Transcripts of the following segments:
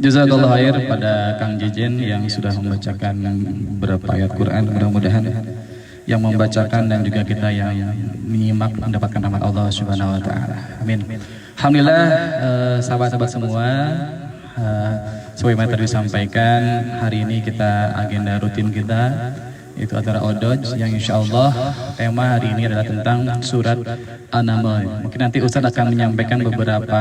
Jazakallah khair pada Kang Jejen yang sudah membacakan beberapa ayat Quran. Mudah-mudahan yang membacakan dan juga kita yang menyimak mendapatkan rahmat Allah Subhanahu wa taala. Amin. Alhamdulillah, sahabat-sahabat semua, sebagaimana tadi disampaikan, hari ini kita agenda rutin kita itu acara Odoj yang insya Allah tema hari ini adalah tentang surat An-Naml. Mungkin nanti Ustadz akan menyampaikan beberapa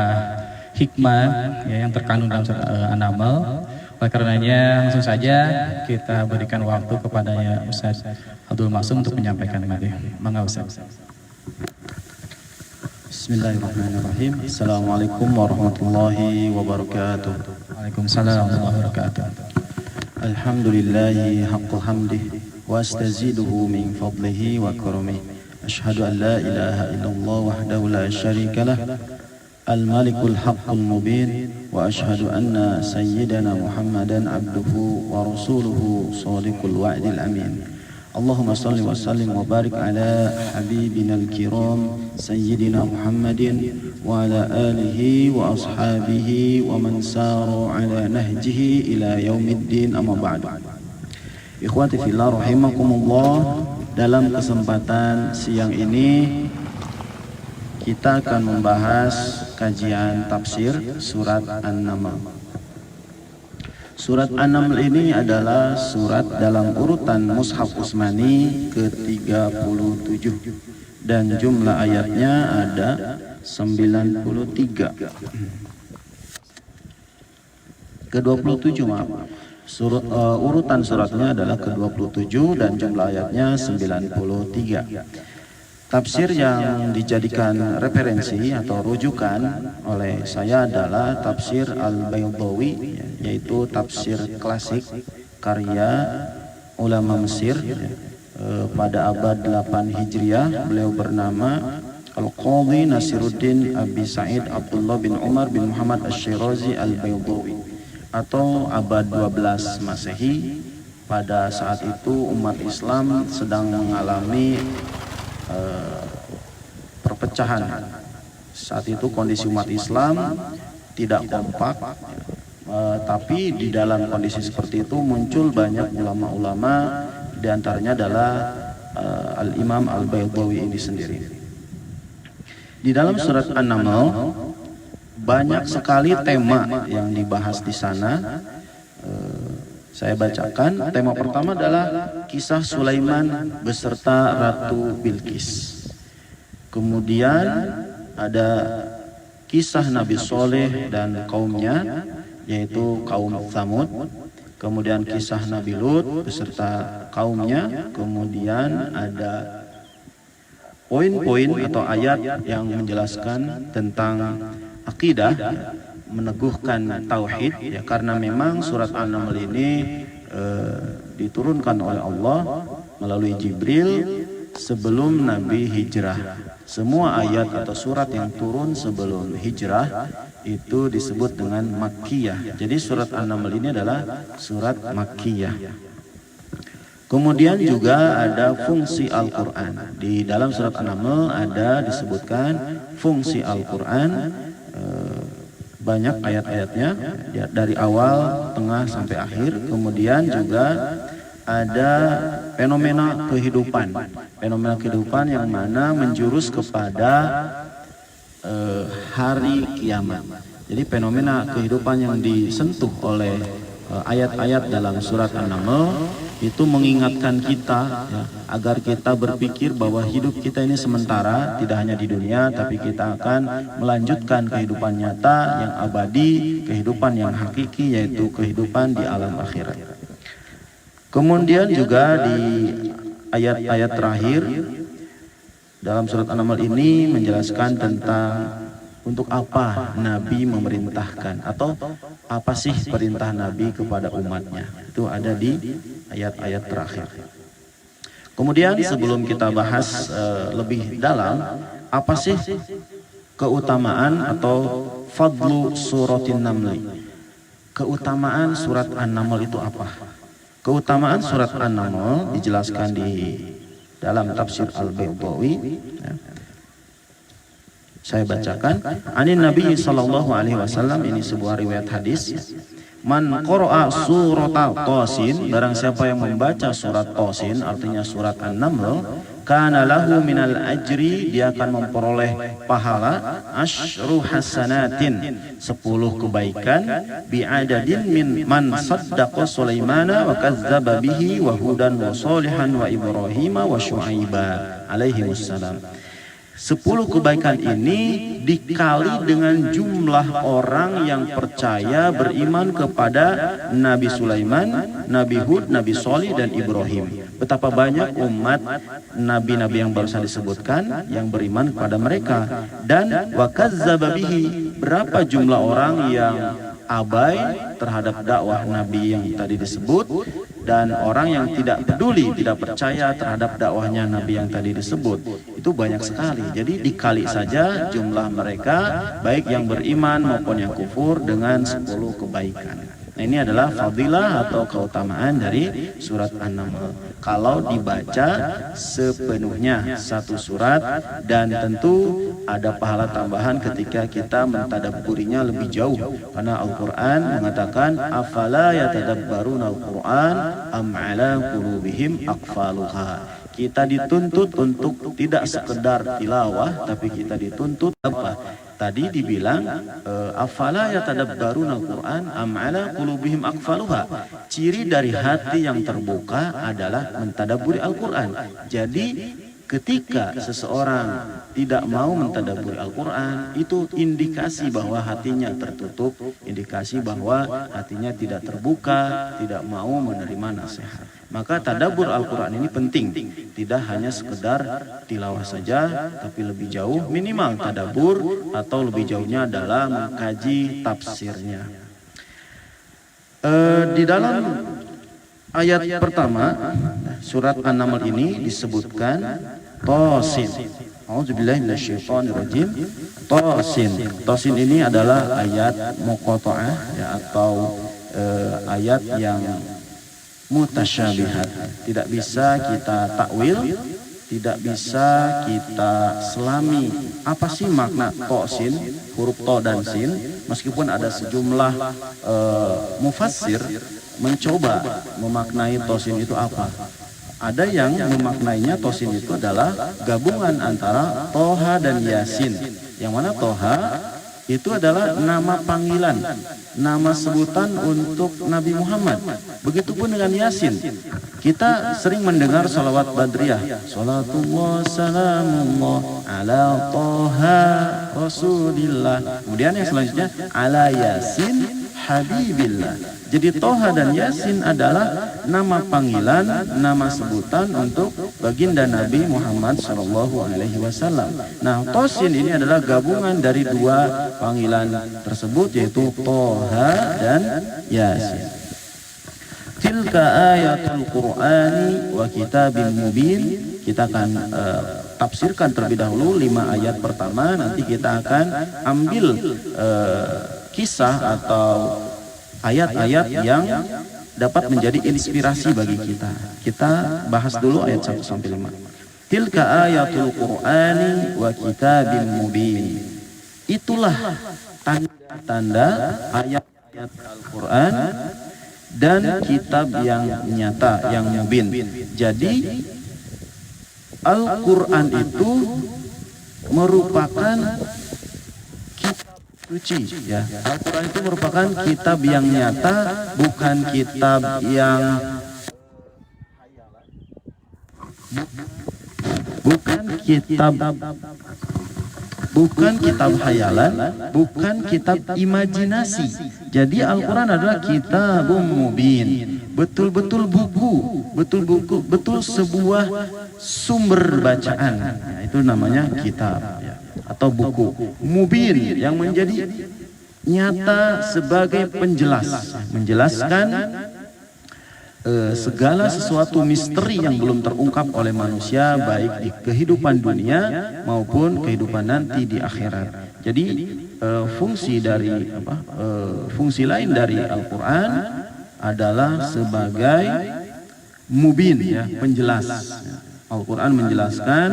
hikmah ya, yang terkandung dalam surat An-Naml. Oleh karenanya langsung saja kita berikan waktu kepadanya Ustadz Abdul Maksum untuk menyampaikan materi. Mangga Ustadz. Bismillahirrahmanirrahim. Assalamualaikum warahmatullahi wabarakatuh. Waalaikumsalam warahmatullahi wabarakatuh. Alhamdulillahi haqqu hamdih wa astaziduhu min fadlihi wa karamih. Ashhadu an la ilaha illallah wahdahu la syarika lah. Al-Malikul Haqqul Mubin wa ashhadu anna sayyidana Muhammadan abduhu wa rasuluhu shadiqul wa'dil amin. Allahumma salli wa sallim wa barik ala habibina al-kiram sayyidina Muhammadin wa ala alihi wa ashabihi wa man saru ala nahjihi ila yaumiddin, amma ba'du. Ikhwati fillah rahimakumullah, dalam kesempatan siang ini kita akan membahas kajian tafsir surat An-Naml. Surat An-Naml ini adalah surat dalam urutan Mushaf Utsmani ke-37 dan jumlah ayatnya ada 93. Ke-27 maaf. Urutan suratnya adalah ke-27 dan jumlah ayatnya 93. Tafsir yang dijadikan referensi atau rujukan oleh saya adalah tafsir Al-Baydawi, yaitu tafsir klasik karya ulama Mesir pada abad 8 Hijriah. Beliau bernama Al-Qadhi Nasiruddin Abi Sa'id Abdullah bin Umar bin Muhammad Asy-Syirazi Al-Baydawi, atau abad 12 Masehi. Pada saat itu umat Islam sedang mengalami perpecahan. Saat itu kondisi umat Islam tidak kompak, tapi di dalam kondisi seperti itu muncul banyak ulama-ulama, di antaranya adalah Al-Imam Al-Baydawi ini sendiri. Di dalam surat An-Naml banyak sekali tema yang dibahas di sana. Saya bacakan. Tema pertama adalah kisah Sulaiman beserta Ratu Bilqis. Kemudian ada kisah Nabi Soleh dan kaumnya, yaitu kaum Tsamud. Kemudian kisah Nabi Lut beserta kaumnya. Kemudian ada poin-poin atau ayat yang menjelaskan tentang akidah, meneguhkan tauhid, ya, karena memang surat An-Naml ini diturunkan oleh Allah melalui Jibril sebelum Nabi hijrah. Semua ayat atau surat yang turun sebelum hijrah itu disebut dengan Makkiyah. Jadi surat An-Naml ini adalah surat Makkiyah. Kemudian juga ada fungsi Al-Quran. Di dalam surat An-Naml ada disebutkan fungsi Al-Quran. Banyak ayat-ayatnya ya, dari awal, tengah sampai akhir. Kemudian juga ada fenomena kehidupan yang mana menjurus kepada hari kiamat. Jadi fenomena kehidupan yang disentuh oleh ayat-ayat dalam surat An-Naml itu mengingatkan kita, ya, agar kita berpikir bahwa hidup kita ini sementara, tidak hanya di dunia, tapi kita akan melanjutkan kehidupan nyata yang abadi, kehidupan yang hakiki, yaitu kehidupan di alam akhirat. Kemudian juga di ayat-ayat terakhir dalam surat An-Naml ini menjelaskan tentang untuk apa Nabi memerintahkan, atau apa sih perintah Nabi kepada umatnya. Itu ada di ayat-ayat terakhir. Kemudian sebelum kita bahas lebih dalam, apa sih keutamaan atau fadlu suratin Namli? Keutamaan surat An-Naml itu apa? Keutamaan surat An-Naml dijelaskan di dalam tafsir Al-Baydawi. Saya bacakan. Anin Nabi sallallahu alaihi wasallam, ini sebuah riwayat hadis. Man qara'a surat Tasin, barang siapa yang membaca surat Tasin, artinya surat An-Naml, kana lahu minal ajri, dia akan memperoleh pahala asyru hasanatin, 10 kebaikan, bi'adadin min man saddaqa Sulaimana wa kazzaba bihi wa hudan wa salihan wa Ibrahim wa Syuaiba alaihi wassalam. 10 kebaikan ini dikali dengan jumlah orang yang percaya beriman kepada Nabi Sulaiman, Nabi Hud, Nabi Shalih dan Ibrahim. Betapa banyak umat nabi-nabi yang barusan disebutkan yang beriman kepada mereka. Dan wa kazzaba bihi, berapa jumlah orang yang abai terhadap dakwah Nabi yang tadi disebut, dan orang yang tidak peduli, tidak percaya terhadap dakwahnya Nabi yang tadi disebut. Itu banyak sekali. Jadi dikali saja jumlah mereka, baik yang beriman maupun yang kufur, dengan 10 kebaikan. Nah, ini adalah fadilah atau keutamaan dari surat An-Naml. Kalau dibaca sepenuhnya satu surat, dan tentu ada pahala tambahan ketika kita mentadabburinya lebih jauh. Karena Al-Quran mengatakan, afala yatadabbaruna al-Quran am ala qulubihim aqfaluha. Kita dituntut untuk tidak sekedar tilawah, tapi kita dituntut apa? Tadi dibilang afala yatadabbaruna al-Quran am ala qulubihim aqfaluha. Ciri dari hati yang terbuka adalah mentadabburi Al-Quran. Jadi ketika seseorang tidak mau mentadabburi Al-Quran, itu indikasi bahwa hatinya tertutup, indikasi bahwa hatinya tidak terbuka, tidak mau menerima nasihat. Maka tadabbur Al-Quran ini penting, tidak hanya sekedar tilawah saja, tapi lebih jauh, minimal tadabbur, atau lebih jauhnya adalah mengkaji tafsirnya. Di dalam ayat pertama surat An-Naml ini disebutkan Tasin. A'udzubillahi minasyaitonirrajim. Tasin. Tasin ini adalah ayat muqatta'ah, ya, atau ayat yang mutasyabihat. Tidak bisa kita takwil, tidak bisa kita selami. Apa sih makna Tasin, huruf to dan sin? Meskipun ada sejumlah mufassir mencoba memaknai Tasin itu apa. Ada yang memaknainya Tasin itu adalah gabungan antara Toha dan Yasin. Yang mana Toha itu adalah nama panggilan, nama sebutan untuk Nabi Muhammad. Begitupun dengan Yasin. Kita sering mendengar salawat badriyah, salatullah salamullah ala Toha Rasulillah. Kemudian yang selanjutnya ala Yasin Habibillah. Jadi Toha dan Yasin adalah nama panggilan, nama sebutan untuk baginda Nabi Muhammad SAW. Nah, Tasin ini adalah gabungan dari dua panggilan tersebut, yaitu Toha dan Yasin. Tilka ayatul Qur'ani wa kitabim mubin. Kita akan tafsirkan terlebih dahulu 5 ayat pertama. Nanti kita akan ambil kisah atau ayat-ayat yang dapat menjadi inspirasi bagi kita. Kita bahas dulu ayat 1 sampai 5. Tilka ayatul Qur'ani wa kitabim mubin. Itulah tanda-tanda ayat-ayat Al-Quran dan kitab yang nyata, yang mubin. Jadi Al-Quran itu merupakan suci, ya. Al-Quran itu merupakan kitab yang nyata, bukan kitab yang bukan kitab hayalan, bukan kitab imajinasi. Jadi Al-Quran adalah kitabun mubin, betul-betul buku, betul sebuah sumber bacaan. Ya, itu namanya kitab, ya, atau buku mubin yang menjadi nyata sebagai penjelas, menjelaskan segala sesuatu misteri yang belum terungkap oleh manusia, baik di kehidupan dunia maupun kehidupan nanti di akhirat. Jadi fungsi lain dari Al-Quran adalah sebagai mubin, ya, penjelas. Al-Quran menjelaskan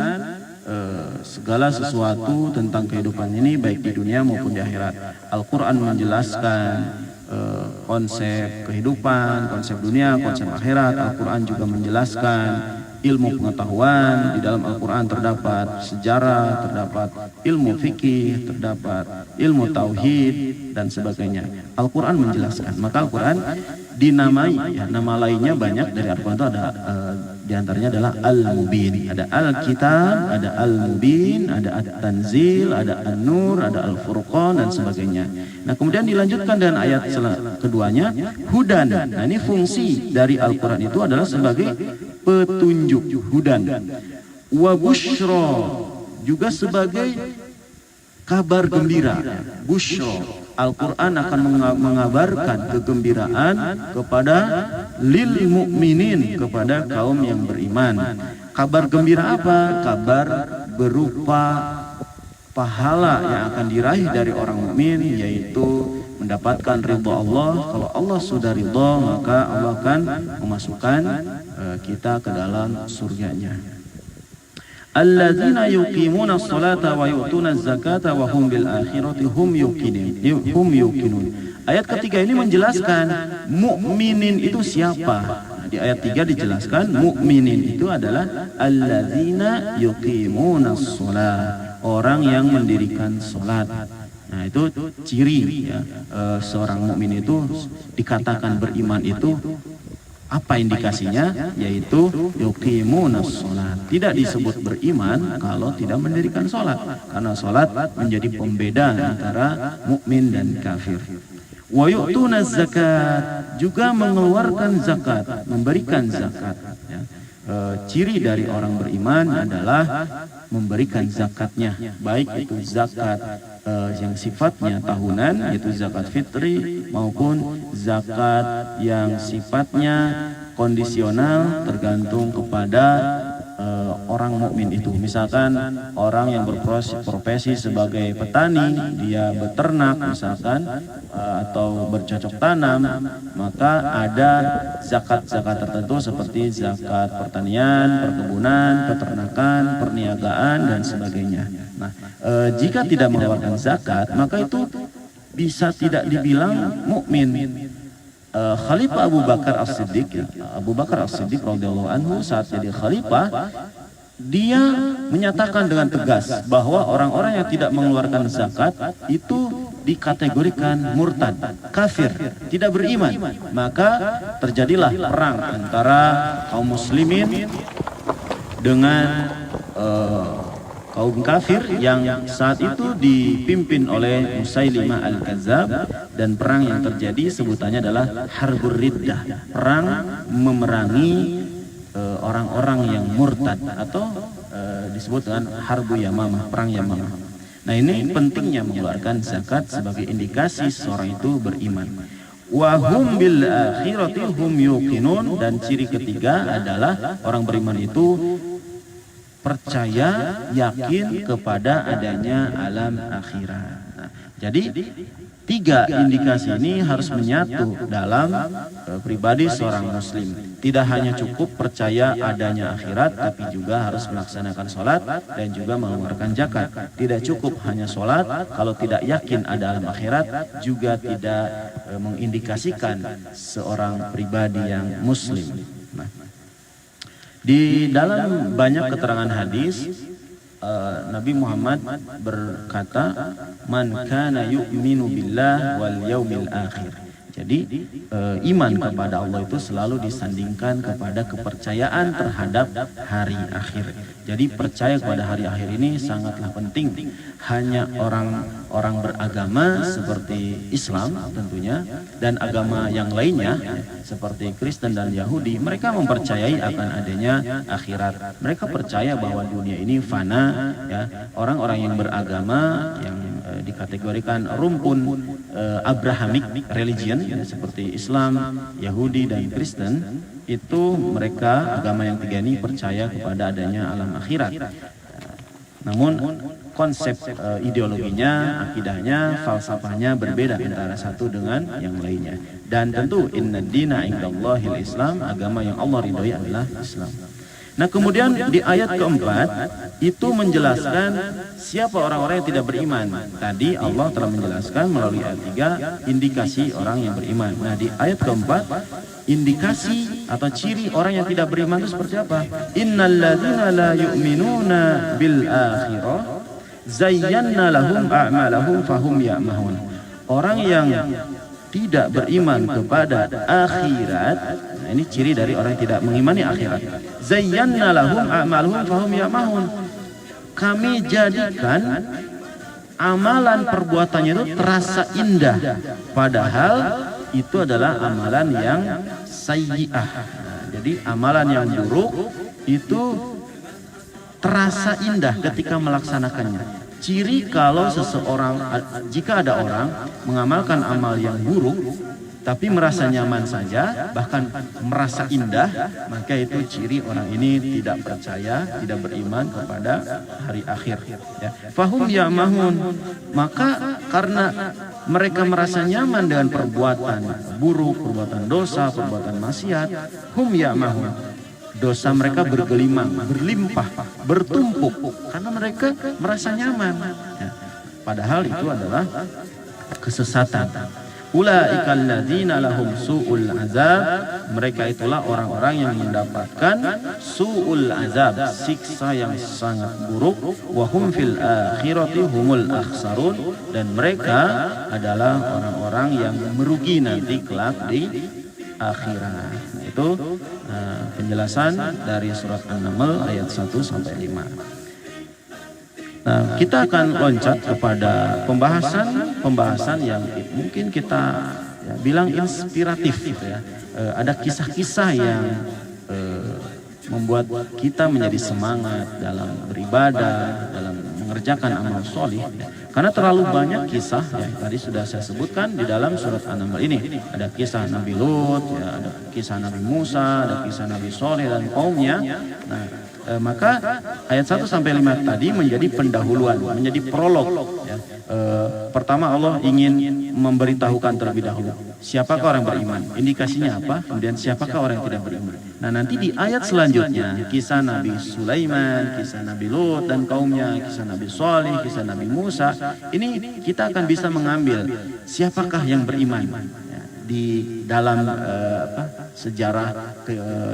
segala sesuatu tentang kehidupan ini baik di dunia maupun di akhirat. Al-Quran menjelaskan konsep kehidupan, konsep dunia, konsep akhirat. Al-Quran juga menjelaskan ilmu pengetahuan. Di dalam Al-Quran terdapat sejarah, terdapat ilmu fikih, terdapat ilmu tauhid dan sebagainya. Al-Quran menjelaskan. Maka Al-Quran dinamai, ya, nama lainnya banyak dari Al-Quran itu ada diantaranya adalah Al-Mubin. Ada Al-Kitab, ada Al-Mubin, ada At-Tanzil, ada An-Nur, ada Al-Furqan dan sebagainya. Nah kemudian dilanjutkan dengan ayat keduanya, Hudan. Nah ini fungsi dari Al-Quran itu adalah sebagai petunjuk, Hudan. Wa Bushra, juga sebagai kabar gembira. Bushra, Al-Quran akan mengabarkan kegembiraan kepada lil mu'minin, kepada kaum yang beriman. Kabar gembira apa? Kabar berupa pahala yang akan diraih dari orang mukmin, yaitu mendapatkan ridha Allah. Kalau Allah sudah ridha, maka Allah akan memasukkan kita ke dalam surganya. Alladzina yuqimuna as-salata wa yu'tuna az-zakata wa hum bil akhirati hum yuqinun. Ayat ketiga ini menjelaskan mukminin itu siapa. Di ayat 3 dijelaskan mukminin itu adalah alladzina yuqimuna as-salat, orang yang mendirikan salat. Nah itu ciri, ya, seorang mukmin itu dikatakan beriman itu apa indikasinya? Yaitu yuqimunas sholat. Tidak disebut beriman kalau tidak mendirikan sholat, karena sholat menjadi pembeda antara mukmin dan kafir. Wa yu'tunaz zakat, juga mengeluarkan zakat, memberikan zakat, ya. Ciri dari orang beriman adalah memberikan zakatnya, baik itu zakat yang sifatnya tahunan, yaitu zakat fitri, maupun zakat yang sifatnya kondisional, tergantung kepada orang mukmin itu. Misalkan orang yang berprofesi sebagai petani, dia beternak misalkan, atau bercocok tanam, maka ada zakat-zakat tertentu seperti zakat pertanian, perkebunan, peternakan, perniagaan dan sebagainya. Nah, jika tidak mengeluarkan zakat, maka itu bisa tidak dibilang mukmin. Khalifah Abu Bakar As-Siddiq, Abu Bakar As-Siddiq radhiyallahu anhu saat jadi khalifah, dia menyatakan dengan tegas bahwa orang-orang yang tidak mengeluarkan zakat itu dikategorikan murtad, kafir, tidak beriman. Maka terjadilah perang antara kaum muslimin dengan kaum kafir yang saat itu dipimpin oleh Musailimah Al-Kadzab, dan perang yang terjadi sebutannya adalah Harbur Riddah, perang memerangi orang-orang yang murtad, atau disebut dengan Harbu Yamamah, perang Yamamah. Nah ini pentingnya mengeluarkan zakat sebagai indikasi seorang itu beriman. Wa hum bil akhirati hum yuqinun, dan ciri ketiga adalah orang beriman itu percaya, yakin kepada adanya alam akhirat. Nah, jadi tiga indikasi ini harus menyatu dalam pribadi seorang muslim. Tidak hanya cukup percaya adanya akhirat, tapi juga harus melaksanakan sholat dan juga mengeluarkan zakat. Tidak cukup hanya sholat, kalau tidak yakin ada alam akhirat, juga tidak mengindikasikan seorang pribadi yang muslim. Nah, di dalam banyak keterangan hadis, Nabi Muhammad berkata, "Man kana yu'minu billah wal yaumil akhir." Jadi iman kepada Allah itu selalu disandingkan kepada kepercayaan terhadap hari akhir. Jadi percaya kepada hari akhir ini sangatlah penting. Hanya orang beragama seperti Islam tentunya, dan agama yang lainnya seperti Kristen dan Yahudi, mereka mempercayai akan adanya akhirat. Mereka percaya bahwa dunia ini fana, ya. Orang-orang yang beragama yang dikategorikan rumpun Abrahamic religion, ya, seperti Islam, Yahudi dan Kristen, itu mereka agama yang tiga ini percaya kepada adanya alam akhirat. Namun konsep ideologinya, akidahnya, falsafahnya berbeda antara satu dengan yang lainnya. Dan tentu inna dina indallahil Islam, agama yang Allah ridhoi adalah Islam. Nah kemudian di ayat keempat itu menjelaskan siapa orang-orang yang tidak beriman. Tadi Allah telah menjelaskan melalui ayat 3 indikasi orang yang beriman. Nah di ayat keempat indikasi atau ciri orang yang tidak beriman itu seperti apa? Innalladzina la yu'minuna bil akhirah zayyana lahum a'malahum fahum ya'mahun. Orang yang tidak beriman kepada akhirat, nah ini ciri dari orang yang tidak mengimani akhirat. Zayyana lahum a'maluhum fahum ya'mahun. Kami jadikan amalan perbuatannya itu terasa indah, padahal itu adalah amalan yang sayyi'ah. Nah, jadi amalan yang buruk itu terasa indah ketika melaksanakannya. Ciri kalau seseorang, jika ada orang mengamalkan amal yang buruk tapi merasa nyaman saja, bahkan merasa indah, maka itu ciri orang ini tidak percaya, tidak beriman kepada hari akhir. Ya. Fahum ya'mahun, maka karena mereka merasa nyaman dengan perbuatan buruk, perbuatan dosa, perbuatan maksiat, hum ya'mahun. Dosa mereka bergelimang, berlimpah, bertumpuk karena mereka merasa nyaman. Ya. Padahal itu adalah kesesatan. Ulaikal ladzina lahum su'ul azab. Mereka itulah orang-orang yang mendapatkan su'ul azab, siksa yang sangat buruk. Wa hum fil akhirati humul akhsarun. Dan mereka adalah orang-orang yang merugi nanti kelak di akhirat. Nah, itu penjelasan dari surat An-Naml ayat 1 sampai 5. Nah, kita akan loncat kepada pembahasan yang mungkin kita bilang inspiratif gitu ya. Ada kisah-kisah yang membuat kita menjadi semangat dalam beribadah, dalam mengerjakan amal solih. Karena terlalu banyak kisah yang tadi sudah saya sebutkan di dalam surat An-Naml ini. Ada kisah Nabi Lut, ya, ada kisah Nabi Musa, ada kisah Nabi Soleh dan kaumnya. Nah, maka ayat 1 sampai 5 tadi menjadi pendahuluan, menjadi prolog. Ya. Pertama Allah ingin memberitahukan terlebih dahulu siapakah orang beriman, indikasinya apa, kemudian siapakah orang yang tidak beriman. Nah nanti di ayat selanjutnya kisah Nabi Sulaiman, kisah Nabi Lut dan kaumnya, kisah Nabi Soleh, kisah Nabi Musa. Ini kita akan bisa mengambil siapakah yang beriman ya, di dalam sejarah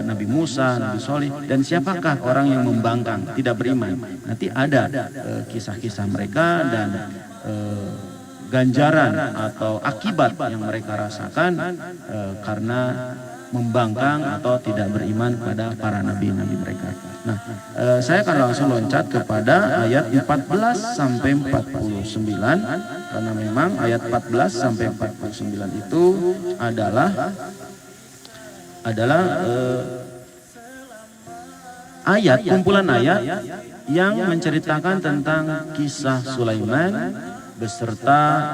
Nabi Musa, Nabi Soleh, dan siapakah orang yang membangkang tidak beriman. Nanti ada kisah-kisah mereka dan ganjaran atau akibat yang mereka rasakan karena membangkang atau tidak beriman pada para nabi-nabi mereka. Nah, saya akan langsung loncat kepada ayat 14 sampai 49 karena memang ayat 14 sampai 49 itu adalah ayat, kumpulan ayat yang menceritakan tentang kisah Sulaiman beserta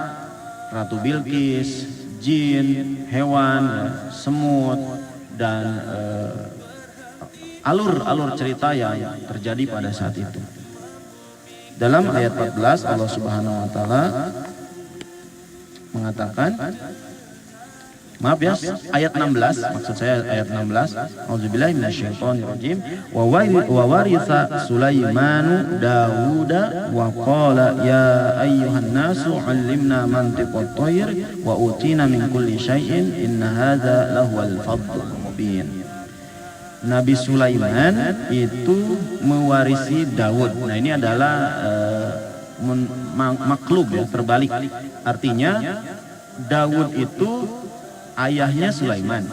Ratu Bilqis, jin, hewan, semut, dan alur-alur cerita yang terjadi pada saat itu. Dalam ayat 14 Allah Subhanahu wa taala mengatakan, maaf ya, ayat 16, maksud saya ayat 16. Auzubillahi minasyaitonirrajim. Wa waritha Sulaimanu Dawuda wa qala ya ayyuhan nasu 'allimna mantiqat thair wa utina min kulli syai'in inna hadza lahuwal fadlul mubin. Nabi Sulaiman itu mewarisi Daud. Nah ini adalah maklub ya, terbalik. Artinya Daud itu ayahnya Sulaiman.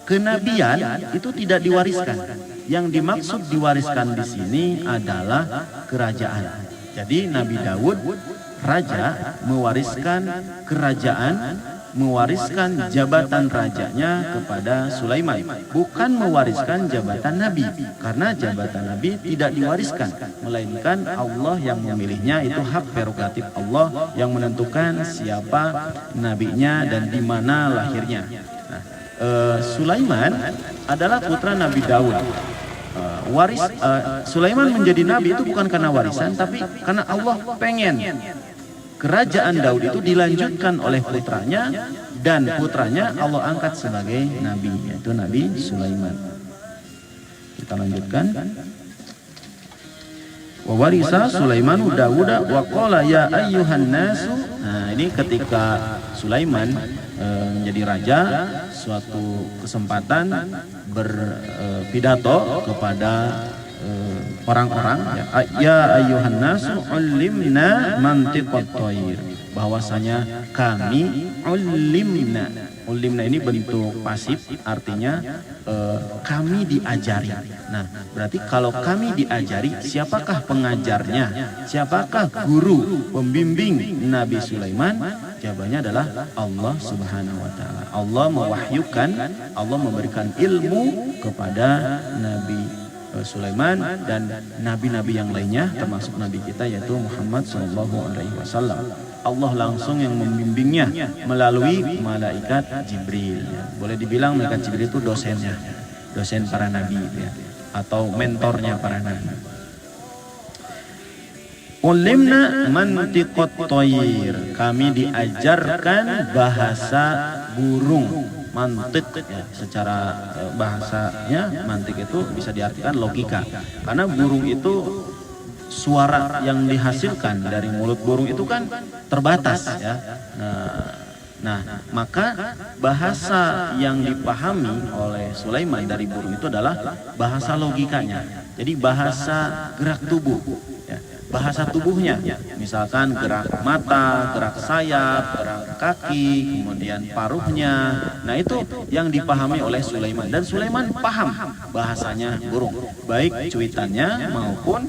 Kenabian itu tidak diwariskan. Yang dimaksud diwariskan di sini adalah kerajaan. Jadi Nabi Daud raja mewariskan kerajaan, mewariskan jabatan rajanya kepada Sulaiman, bukan mewariskan jabatan nabi, karena jabatan nabi tidak diwariskan, melainkan Allah yang memilihnya. Itu hak prerogatif Allah yang menentukan siapa nabinya dan di mana lahirnya. Nah, Sulaiman adalah putra Nabi Daud. Sulaiman menjadi nabi itu bukan karena warisan, tapi karena Allah pengen kerajaan Daud itu dilanjutkan oleh putranya, dan putranya Allah angkat sebagai nabi, yaitu Nabi Sulaiman. Kita lanjutkan. Wa warisa Sulaiman Dauda wa qala ya ayyuhan nasu. Nah, ini ketika Sulaiman menjadi raja, suatu kesempatan berpidato kepada orang-orang, ya ayyuhan nasu ulimna mantiqat thair, bahwasanya kami ulimna ini bentuk pasif, artinya kami diajari. Nah, berarti kalau kami diajari, siapakah pengajarnya? Siapakah guru pembimbing Nabi Sulaiman? Jawabannya adalah Allah Subhanahu wa taala. Allah mewahyukan, Allah memberikan ilmu kepada Nabi Sulaiman dan nabi-nabi yang lainnya, termasuk nabi kita yaitu Muhammad SAW. Allah langsung yang membimbingnya melalui malaikat Jibril. Boleh dibilang malaikat Jibril itu dosennya, dosen para nabi ya, atau mentornya para nabi. Ulimna mantiqat thair, kami diajarkan bahasa burung. Mantik ya, secara bahasanya mantik itu bisa diartikan logika, karena burung itu suara yang dihasilkan dari mulut burung itu kan terbatas ya. Nah, maka bahasa yang dipahami oleh Sulaiman dari burung itu adalah bahasa logikanya. Jadi bahasa gerak tubuh ya, bahasa tubuhnya, misalkan gerak mata, gerak sayap, gerak kaki, kemudian paruhnya. Nah, itu yang dipahami oleh Sulaiman, dan Sulaiman paham bahasanya burung, baik cuitannya maupun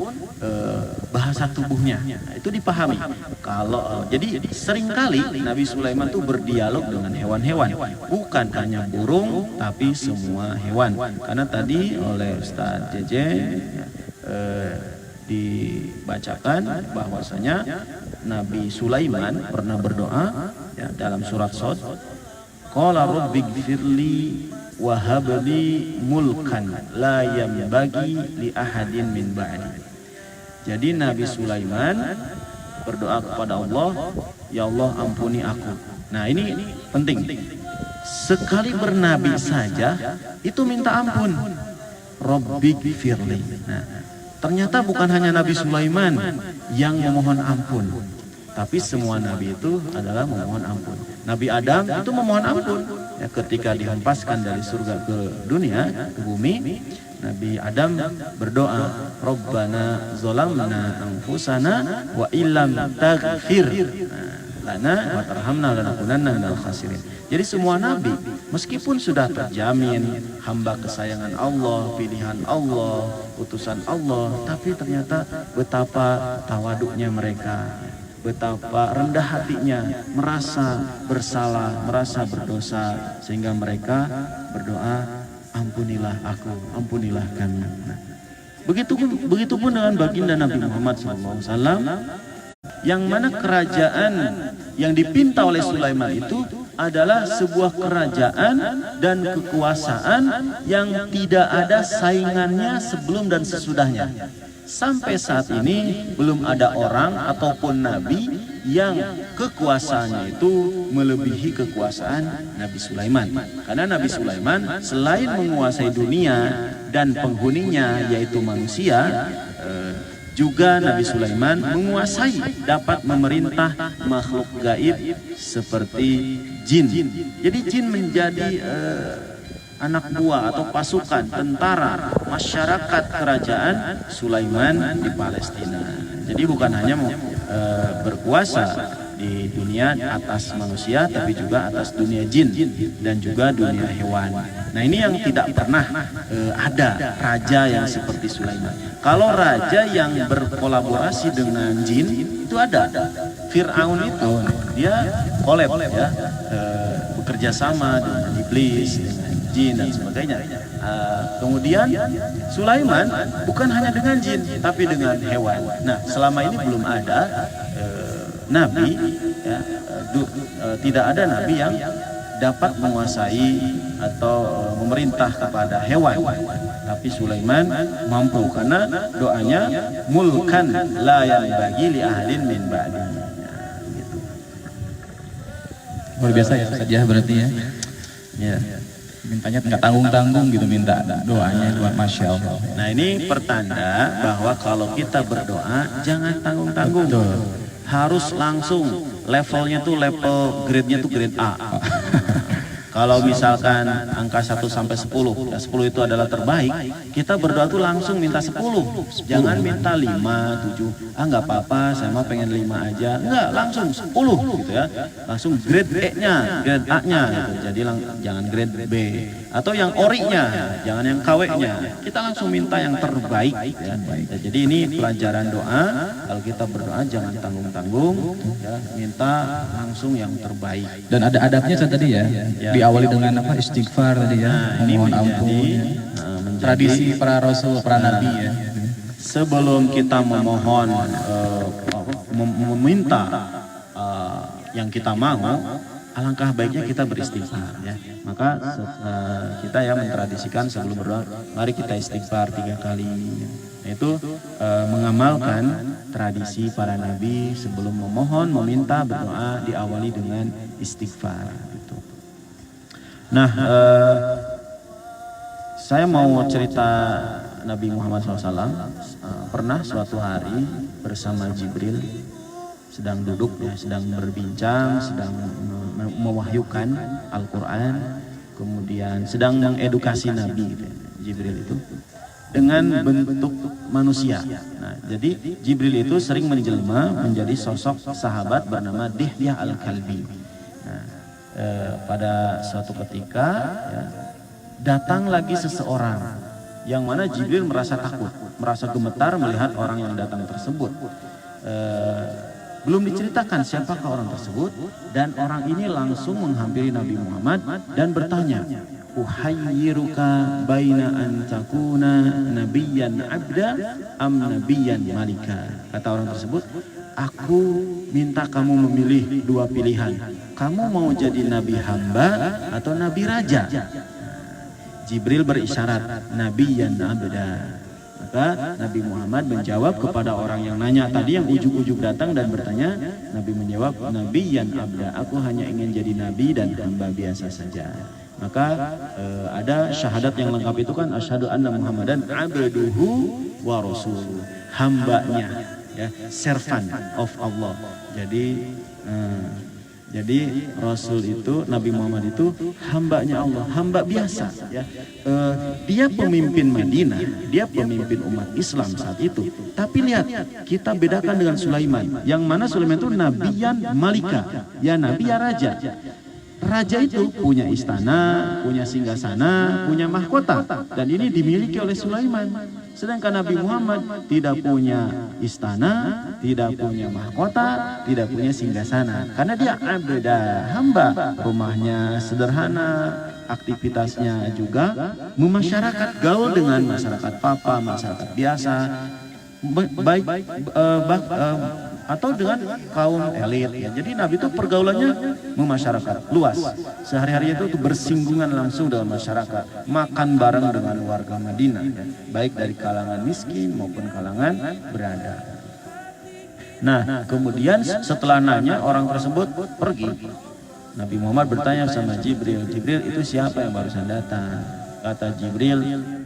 bahasa tubuhnya. Nah, itu dipahami. Kalau jadi seringkali Nabi Sulaiman itu berdialog dengan hewan-hewan, bukan hanya burung tapi semua hewan. Karena tadi oleh Ustaz JJ dibacakan bahwasanya Nabi Sulaiman pernah berdoa ya, dalam surat Shad, qala rabbighfirli wa habli mulkan la yanbaghi li ahadin min ba'di. Jadi Nabi Sulaiman berdoa kepada Allah, ya Allah ampuni aku. Nah, ini penting. Sekali bernabi saja itu minta ampun. Rabbighfirli. Nah, ternyata bukan hanya Nabi Sulaiman yang memohon ampun, tapi semua nabi itu adalah memohon ampun. Nabi Adam itu memohon ampun ya, ketika dihempaskan dari surga ke dunia, ke bumi. Nabi Adam berdoa, Rabbana zolamna anfusana wa illam taghfir lana wa tarhamna lanakunanna minal khasirin. Jadi semua nabi meskipun sudah terjamin hamba kesayangan Allah, pilihan Allah, utusan Allah, tapi ternyata betapa tawaduknya mereka, betapa rendah hatinya, merasa bersalah, merasa berdosa, sehingga mereka berdoa, ampunilah aku, ampunilah kami. Nah, begitupun dengan baginda Nabi Muhammad SAW, yang mana kerajaan yang dipinta oleh Sulaiman itu adalah sebuah kerajaan dan kekuasaan yang tidak ada saingannya sebelum dan sesudahnya. Sampai saat ini belum ada orang ataupun nabi yang kekuasaannya itu melebihi kekuasaan Nabi Sulaiman. Karena Nabi Sulaiman selain menguasai dunia dan penghuninya yaitu manusia, juga Nabi Sulaiman menguasai, dapat memerintah makhluk gaib seperti jin. Jadi jin menjadi anak buah atau pasukan tentara masyarakat kerajaan Sulaiman di Palestina. Jadi bukan hanya berkuasa di dunia atas manusia, tapi juga atas dunia jin dan juga dunia hewan. Nah, ini yang tidak pernah ada raja yang seperti Sulaiman. Kalau raja yang berkolaborasi dengan jin itu ada. Fir'aun itu dia kolab ya, bekerja sama dengan iblis, dengan jin dan sebagainya. Kemudian Sulaiman bukan hanya dengan jin tapi dengan hewan. Nah, selama ini belum ada nabi ya, tidak ada nabi yang dapat menguasai atau memerintah kepada hewan, tapi Sulaiman mampu karena doanya mulkan la yanbaghi li ahadin min ba'di. Luar biasa ya Ustaz ya, berarti ya. Ya. Mintanya nggak tanggung-tanggung gitu minta doanya buat Masya Allah. Nah ini pertanda bahwa kalau kita berdoa jangan tanggung-tanggung. Harus langsung levelnya tuh level grade-nya tuh grade A. Kalau misalkan angka 1 sampai 10, ya 10 itu adalah terbaik, kita berdoa tuh langsung minta 10. Jangan minta 5, 7. Nggak apa-apa, saya mah pengen 5 aja. Enggak, langsung 10 gitu ya. Langsung grade E-nya, grade A-nya gitu. Jadi jangan grade B. Atau yang ori-nya, jangan yang KW-nya. Kita langsung minta yang terbaik ya. Ya, jadi ini pelajaran doa, kalau kita berdoa jangan tanggung-tanggung ya, minta langsung yang terbaik. Dan ada adabnya tadi ya. Diawali dengan apa? Istighfar tadi ya. Memohon ampun. Tradisi para rasul, para nabi ya. Sebelum kita memohon meminta yang kita mau, alangkah baiknya kita beristighfar ya. Maka kita ya mentradisikan sebelum berdoa, mari kita istighfar 3 kali. Itu mengamalkan tradisi para nabi sebelum memohon, meminta, berdoa diawali dengan istighfar. Gitu. Nah, saya mau cerita Nabi Muhammad SAW. Pernah suatu hari bersama Jibril sedang duduk ya, sedang berbincang, sedang mewahyukan Al-Quran, kemudian sedang mengedukasi Nabi gitu, Jibril itu dengan bentuk manusia. Nah, jadi Jibril itu sering menjelma menjadi sosok sahabat bernama Dihyah Al-Kalbi. Nah, pada suatu ketika ya, datang lagi seseorang yang mana Jibril merasa takut, merasa gemetar melihat orang yang datang tersebut. Belum diceritakan siapakah orang tersebut, dan orang ini langsung menghampiri Nabi Muhammad dan bertanya, "Uhayyiruka baina an takuna nabiyyan abda am nabiyyan malika." Kata orang tersebut, "Aku minta kamu memilih 2 pilihan. Kamu mau jadi nabi hamba atau nabi raja?" Jibril berisyarat, "Nabiyyan abda." Maka Nabi Muhammad menjawab kepada orang yang nanya tadi, yang ujuk-ujuk datang dan bertanya. Nabi menjawab, "Nabiyyan abda, aku hanya ingin jadi nabi dan hamba biasa saja." Maka ada syahadat yang lengkap itu kan, asyhadu anna Muhammadan abduhu wa rasuluh, hambanya ya, servant of Allah. Jadi Rasul itu, Nabi Muhammad itu hambanya Allah, hamba biasa ya. Dia pemimpin Madinah, dia pemimpin umat Islam saat itu. Tapi lihat, kita bedakan dengan Sulaiman, yang mana Sulaiman itu nabiyan malika, ya nabi ya raja. Raja itu punya istana, punya singgasana, punya mahkota, dan ini dimiliki oleh Sulaiman. Sedangkan Nabi Muhammad tidak punya istana, tidak punya mahkota, tidak punya singgasana. Karena dia abda, hamba. Rumahnya sederhana, aktivitasnya juga memasyarakat, gaul dengan masyarakat papa, masyarakat biasa, baik atau dengan kaum elit ya. Jadi Nabi itu pergaulannya memasyarakat luas. Sehari-hari itu bersinggungan langsung dengan masyarakat, makan bareng dengan warga Madinah ya, baik dari kalangan miskin maupun kalangan berada. Nah, kemudian setelah nanya, orang tersebut pergi. Nabi Muhammad bertanya sama Jibril, "Jibril, itu siapa yang barusan datang?" Kata Jibril,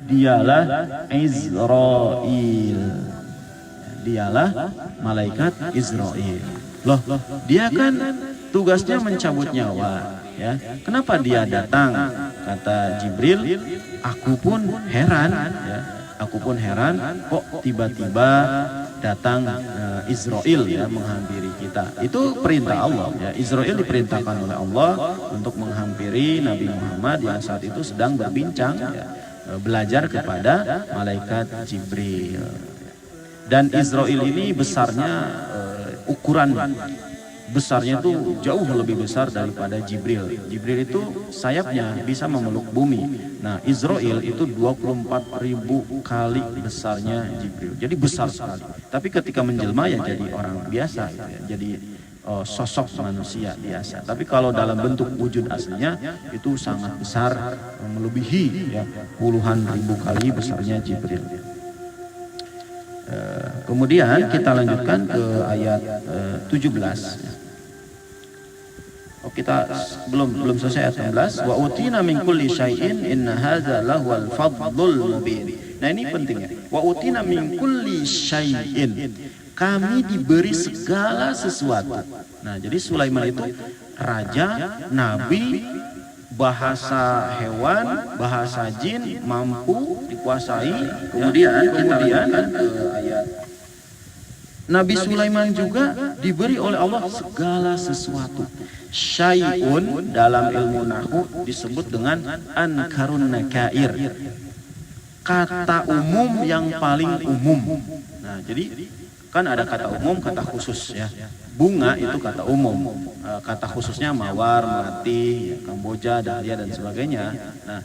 "Dialah Israil." Dialah malaikat Israil. Loh, dia kan tugasnya mencabut nyawa ya. Kenapa dia datang? Kata Jibril, "Aku pun heran ya. Aku pun heran kok tiba-tiba datang Israil ya menghampiri kita." Itu perintah Allah ya. Israil diperintahkan oleh Allah untuk menghampiri Nabi Muhammad yang saat itu sedang berbincang ya, belajar kepada malaikat Jibril. Dan Israil ini besarnya, ukuran besarnya itu jauh lebih besar daripada Jibril. Jibril itu sayapnya bisa memeluk bumi. Nah, Israil itu 24.000 kali besarnya Jibril. Jadi besar sekali. Tapi ketika menjelma ya jadi orang biasa gitu ya. Jadi sosok manusia biasa. Tapi kalau dalam bentuk wujud aslinya itu sangat besar, melebihi ya puluhan ribu kali besarnya Jibril. Kemudian kita lanjutkan ke ayat 17. Oh, kita belum selesai ayat 16. Wa utina min kulli syai'in inna hadza lahwal fadlul mubin. Nah, ini pentingnya. Wa utina min kulli syai'in. Kami diberi segala sesuatu. Nah, jadi Sulaiman itu raja, nabi, bahasa hewan, bahasa jin, mampu dikuasai. Kemudian ayat Nabi Sulaiman juga diberi oleh Allah segala sesuatu. Syai'un dalam ilmu nahwu disebut dengan ankarun nakair. Kata umum yang paling umum. Nah, jadi kan ada kata umum, kata khusus ya. Bunga itu kata umum. Kata khususnya mawar, melati, kamboja, dahlia dan sebagainya. Nah,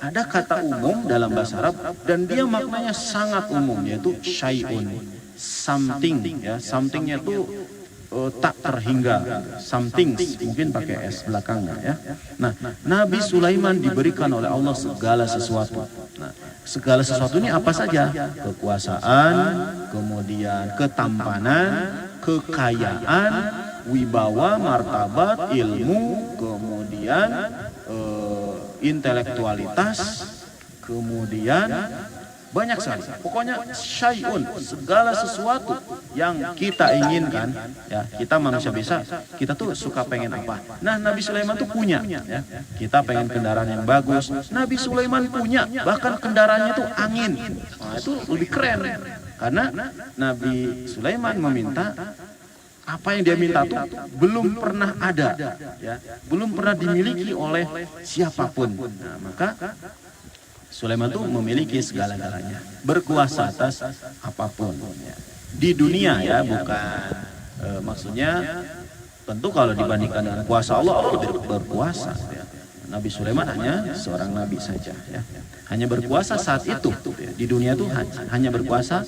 ada kata umum dalam bahasa Arab dan dia maknanya sangat umum, yaitu syai'un. Something ya, somethingnya itu tak terhingga, something mungkin pakai s belakangnya ya. Nah, Nabi Sulaiman diberikan oleh Allah segala sesuatu. Nah, segala sesuatu ini apa saja? Kekuasaan, kemudian ketampanan, kekayaan, wibawa, martabat, ilmu, kemudian intelektualitas, kemudian banyak sekali. Pokoknya syai'un, segala sesuatu yang kita inginkan, ya, kita manusia biasa, kita tuh suka pengen apa. Nah, Nabi Sulaiman tuh punya, ya. Kita pengen kendaraan yang bagus. Nabi Sulaiman punya, bahkan kendaraannya tuh angin. Nah, itu lebih keren. Karena Nabi Sulaiman meminta apa yang dia minta tuh belum pernah ada, ya, belum pernah dimiliki oleh siapapun. Nah, maka Sulaiman itu memiliki segala-galanya, berkuasa atas apapun. Di dunia ya, bukan maksudnya tentu kalau dibandingkan dengan kuasa Allah, Allah lebih berkuasa. Ya. Nabi Sulaiman hanya seorang nabi saja, ya. Hanya berkuasa saat itu. Ya. Di dunia itu hanya berkuasa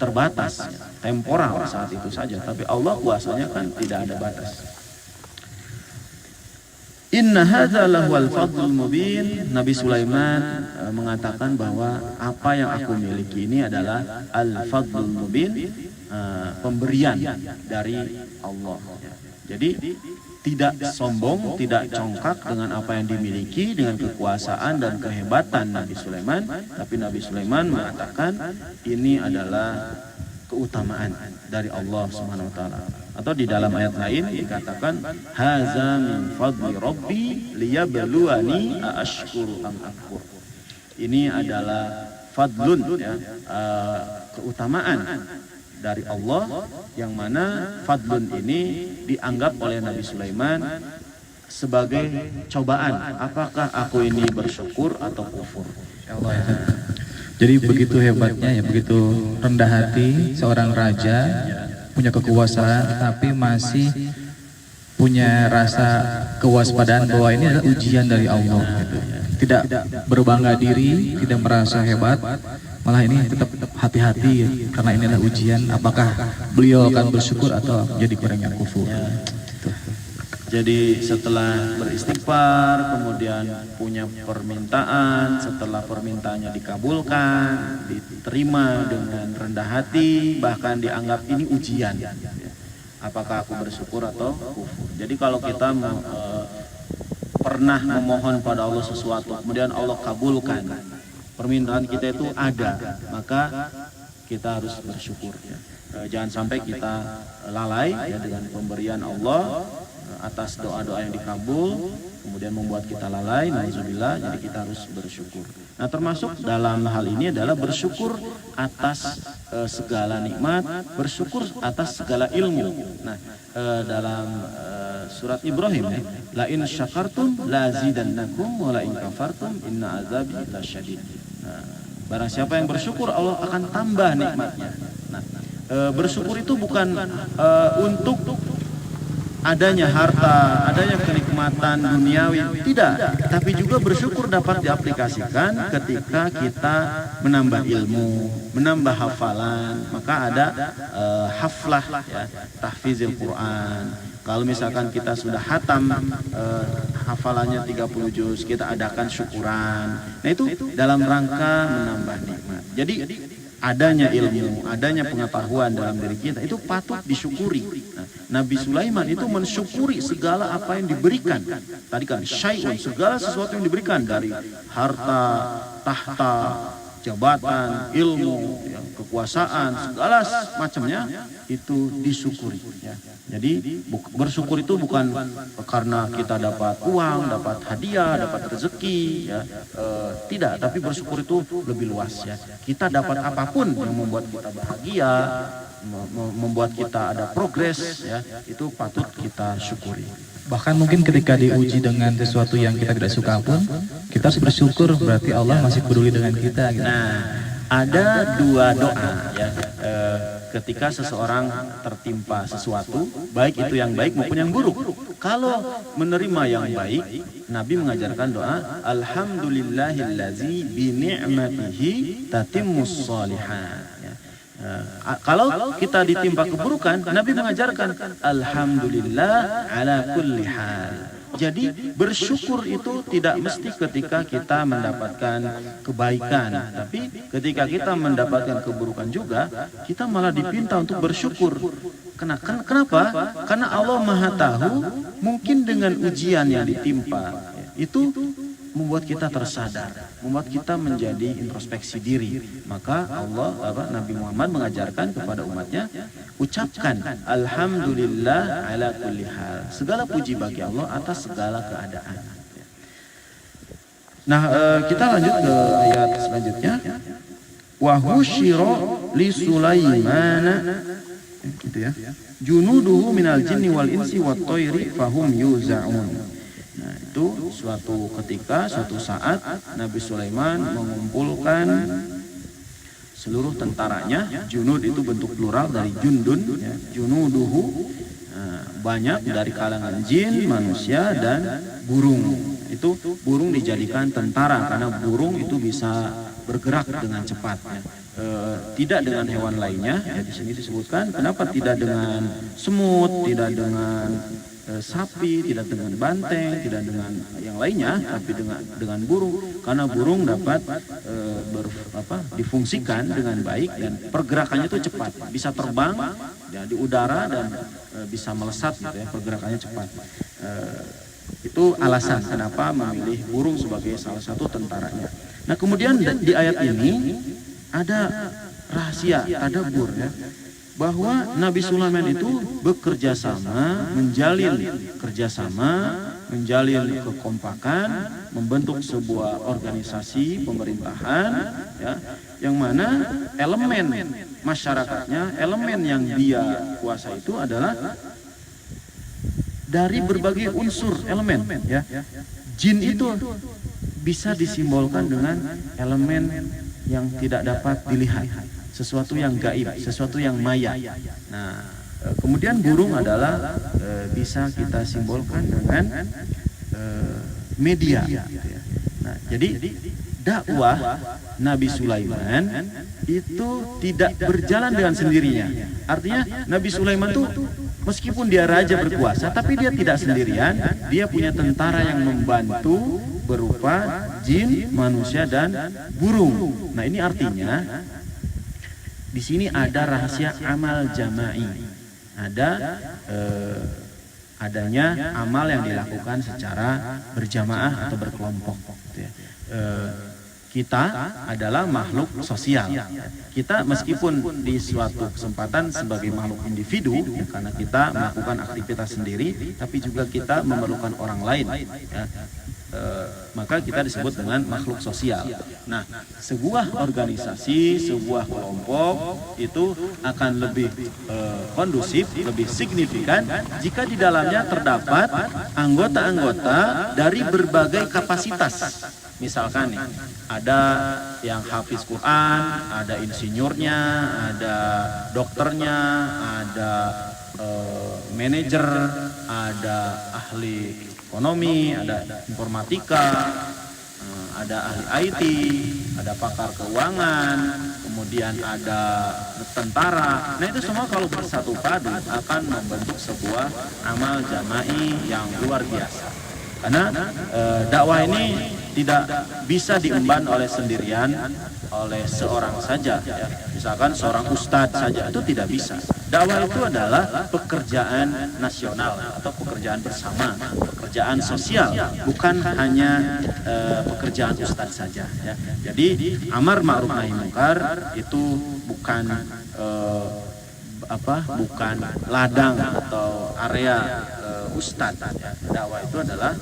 terbatas, ya. Temporal saat itu saja. Tapi Allah kuasanya kan tidak ada batas. Inna hadza lahwal fadlul mubin. Nabi Sulaiman mengatakan bahwa apa yang aku miliki ini adalah al-fadlul mubin, pemberian dari Allah. Jadi tidak sombong, tidak congkak dengan apa yang dimiliki, dengan kekuasaan dan kehebatan Nabi Sulaiman, tapi Nabi Sulaiman mengatakan ini adalah keutamaan dari Allah Subhanahu wa taala. Atau di dalam ayat lain dikatakan haza min fadli rabbi liyabluwani aashkuru am akfur. Ini adalah fadlun, ya, keutamaan dari Allah, yang mana fadlun ini dianggap oleh Nabi Sulaiman sebagai cobaan. Apakah aku ini bersyukur atau kufur? Insyaallah, ya. Jadi begitu hebatnya, ya, begitu rendah hati seorang raja, punya kekuasaan tapi masih punya rasa kewaspadaan bahwa ini adalah ujian dari Allah, gitu. Tidak berbangga diri, tidak merasa hebat, malah ini tetap hati-hati, ya, karena ini adalah ujian. Apakah beliau akan bersyukur atau menjadi orang yang kufur? Jadi setelah beristighfar, kemudian punya permintaan, setelah permintaannya dikabulkan, diterima dengan rendah hati, bahkan dianggap ini ujian. Apakah aku bersyukur atau kufur? Jadi kalau kita pernah memohon pada Allah sesuatu, kemudian Allah kabulkan, permintaan kita itu ada, maka kita harus bersyukur. Jangan sampai kita lalai, ya, dengan pemberian Allah atas doa-doa yang dikabul, kemudian membuat kita lalai, nauzubillah. Jadi kita harus bersyukur. Nah, termasuk dalam hal ini adalah bersyukur atas segala nikmat, bersyukur atas segala ilmu. Nah, dalam surat Ibrahim, ya, la in syakartum la zidannakum wa la in kafartum inna azabi lasyadid. Nah, barang siapa yang bersyukur, Allah akan tambah nikmatnya. Nah, bersyukur itu bukan untuk adanya harta, adanya kenikmatan duniawi, tidak. Tapi juga bersyukur dapat diaplikasikan ketika kita menambah ilmu, menambah hafalan. Maka ada haflah, ya, tahfizil Quran. Kalau misalkan kita sudah hatam hafalannya 30 juz, kita adakan syukuran. Nah, itu dalam rangka menambah nikmat. Jadi adanya ilmu, adanya pengetahuan dalam diri kita itu patut disyukuri. Nah, Nabi Sulaiman itu mensyukuri segala apa yang diberikan. Tadi kan syai'un, segala sesuatu yang diberikan dari harta, tahta, jabatan, ilmu, ya, kekuasaan, segala macamnya itu disyukuri. Ya. Jadi bersyukur itu bukan karena kita dapat uang, dapat hadiah, dapat rezeki, ya, tidak. Tapi bersyukur itu lebih luas. Ya. Kita dapat apapun yang membuat kita bahagia, membuat kita ada progres, ya, itu patut kita syukuri. Bahkan mungkin ketika diuji dengan sesuatu yang kita tidak suka pun, kita harus bersyukur, berarti Allah masih peduli dengan kita. Gitu. Nah, ada dua doa ya. Ketika seseorang tertimpa sesuatu, baik itu yang baik maupun yang buruk. Kalau menerima yang baik, Nabi mengajarkan doa, Alhamdulillahillazi bi ni'matihi tatimmus shalihat. Kalau kita ditimpa keburukan, Nabi mengajarkan Alhamdulillah ala kulli hal. Jadi bersyukur itu tidak mesti ketika kita mendapatkan kebaikan, tapi ketika kita mendapatkan keburukan juga, kita malah dipinta untuk bersyukur. Kenapa? Karena Allah Maha Tahu, mungkin dengan ujian yang ditimpa itu membuat kita tersadar, membuat kita menjadi introspeksi diri. Maka Nabi Muhammad mengajarkan kepada umatnya, ucapkan Alhamdulillah ala kulli hal. Segala puji bagi Allah atas segala keadaan. Nah, kita lanjut ke ayat selanjutnya. Wa husyira li Sulaiman, gitu ya. Junuduhu minal jinni wal insi wat thairi fahum yuza'un. Nah, itu suatu saat Nabi Sulaiman mengumpulkan seluruh tentaranya. Junud itu bentuk plural dari jundun, ya, junuduhu, banyak dari kalangan jin, manusia, dan burung. Itu burung dijadikan tentara karena burung itu bisa bergerak dengan cepat. Ya. Tidak dengan hewan lainnya. Ya, di sini disebutkan kenapa tidak dengan semut, tidak dengan sapi, tidak dengan banteng, tidak dengan yang lainnya, tapi dengan burung. Karena burung dapat difungsikan dengan baik dan pergerakannya itu cepat, bisa terbang ya, di udara dan bisa melesat, gitu ya, pergerakannya cepat. Itu alasan kenapa memilih burung sebagai salah satu tentaranya. Nah, kemudian di ayat ini ada rahasia tadabbur, ya, bahwa Nabi Sulaiman itu bekerja sama, menjalin kerjasama, menjalin kekompakan, membentuk sebuah organisasi pemerintahan, ya, yang mana elemen masyarakatnya, elemen yang dia kuasa itu adalah dari berbagai unsur elemen. Ya. Jin itu bisa disimbolkan dengan elemen yang tidak dapat dilihat, sesuatu yang gaib, sesuatu yang maya. Nah, kemudian burung adalah bisa kita simbolkan dengan media. Nah, jadi dakwah Nabi Sulaiman itu tidak berjalan dengan sendirinya. Artinya Nabi Sulaiman tuh meskipun dia raja berkuasa, tapi dia tidak sendirian. Dia punya tentara yang membantu berupa jin, manusia, dan burung. Nah, ini artinya di sini ada rahasia amal jama'i, adanya amal yang dilakukan secara berjamaah atau berkelompok. Kita adalah makhluk sosial. Kita meskipun di suatu kesempatan sebagai makhluk individu, ya, karena kita melakukan aktivitas sendiri, tapi juga kita memerlukan orang lain. Ya. Maka kita disebut dengan makhluk sosial. Nah, sebuah organisasi, sebuah kelompok itu akan lebih kondusif, lebih signifikan jika di dalamnya terdapat anggota-anggota dari berbagai kapasitas. Misalkan nih, ada yang hafiz Quran, ada insinyurnya, ada dokternya, ada manajer, ada ahli ekonomi, ada informatika, ada ahli IT, ada pakar keuangan, kemudian ada tentara. Nah, itu semua kalau bersatu padu akan membentuk sebuah amal jama'i yang luar biasa. Karena dakwah ini tidak bisa diemban oleh sendirian, oleh seorang saja ya. Misalkan seorang ustadz saja itu tidak bisa. Dakwah itu adalah pekerjaan nasional atau pekerjaan bersama, pekerjaan sosial, bukan hanya pekerjaan ustadz saja ya. Jadi amar ma'ruf nahi munkar itu bukan bukan ladang atau area ustadz ya. Dakwah itu adalah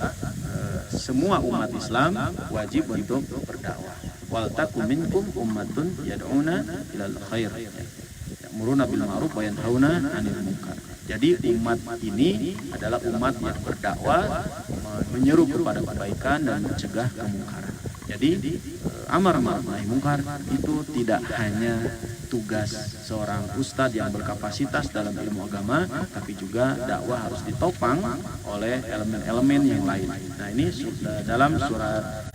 semua umat Islam wajib untuk berdakwah. Wal takum minkum ummatun yad'una ilal khair, ya'muruna bil ma'ruf wa yanhauna 'anil munkar. Jadi umat ini adalah umat yang berdakwah, menyeru kepada kebaikan dan mencegah kemungkaran. Jadi amar ma'ruf nahi munkar itu tidak hanya tugas seorang ustadz yang berkapasitas dalam ilmu agama, tapi juga dakwah harus ditopang oleh elemen-elemen yang lain. Nah, ini dalam surat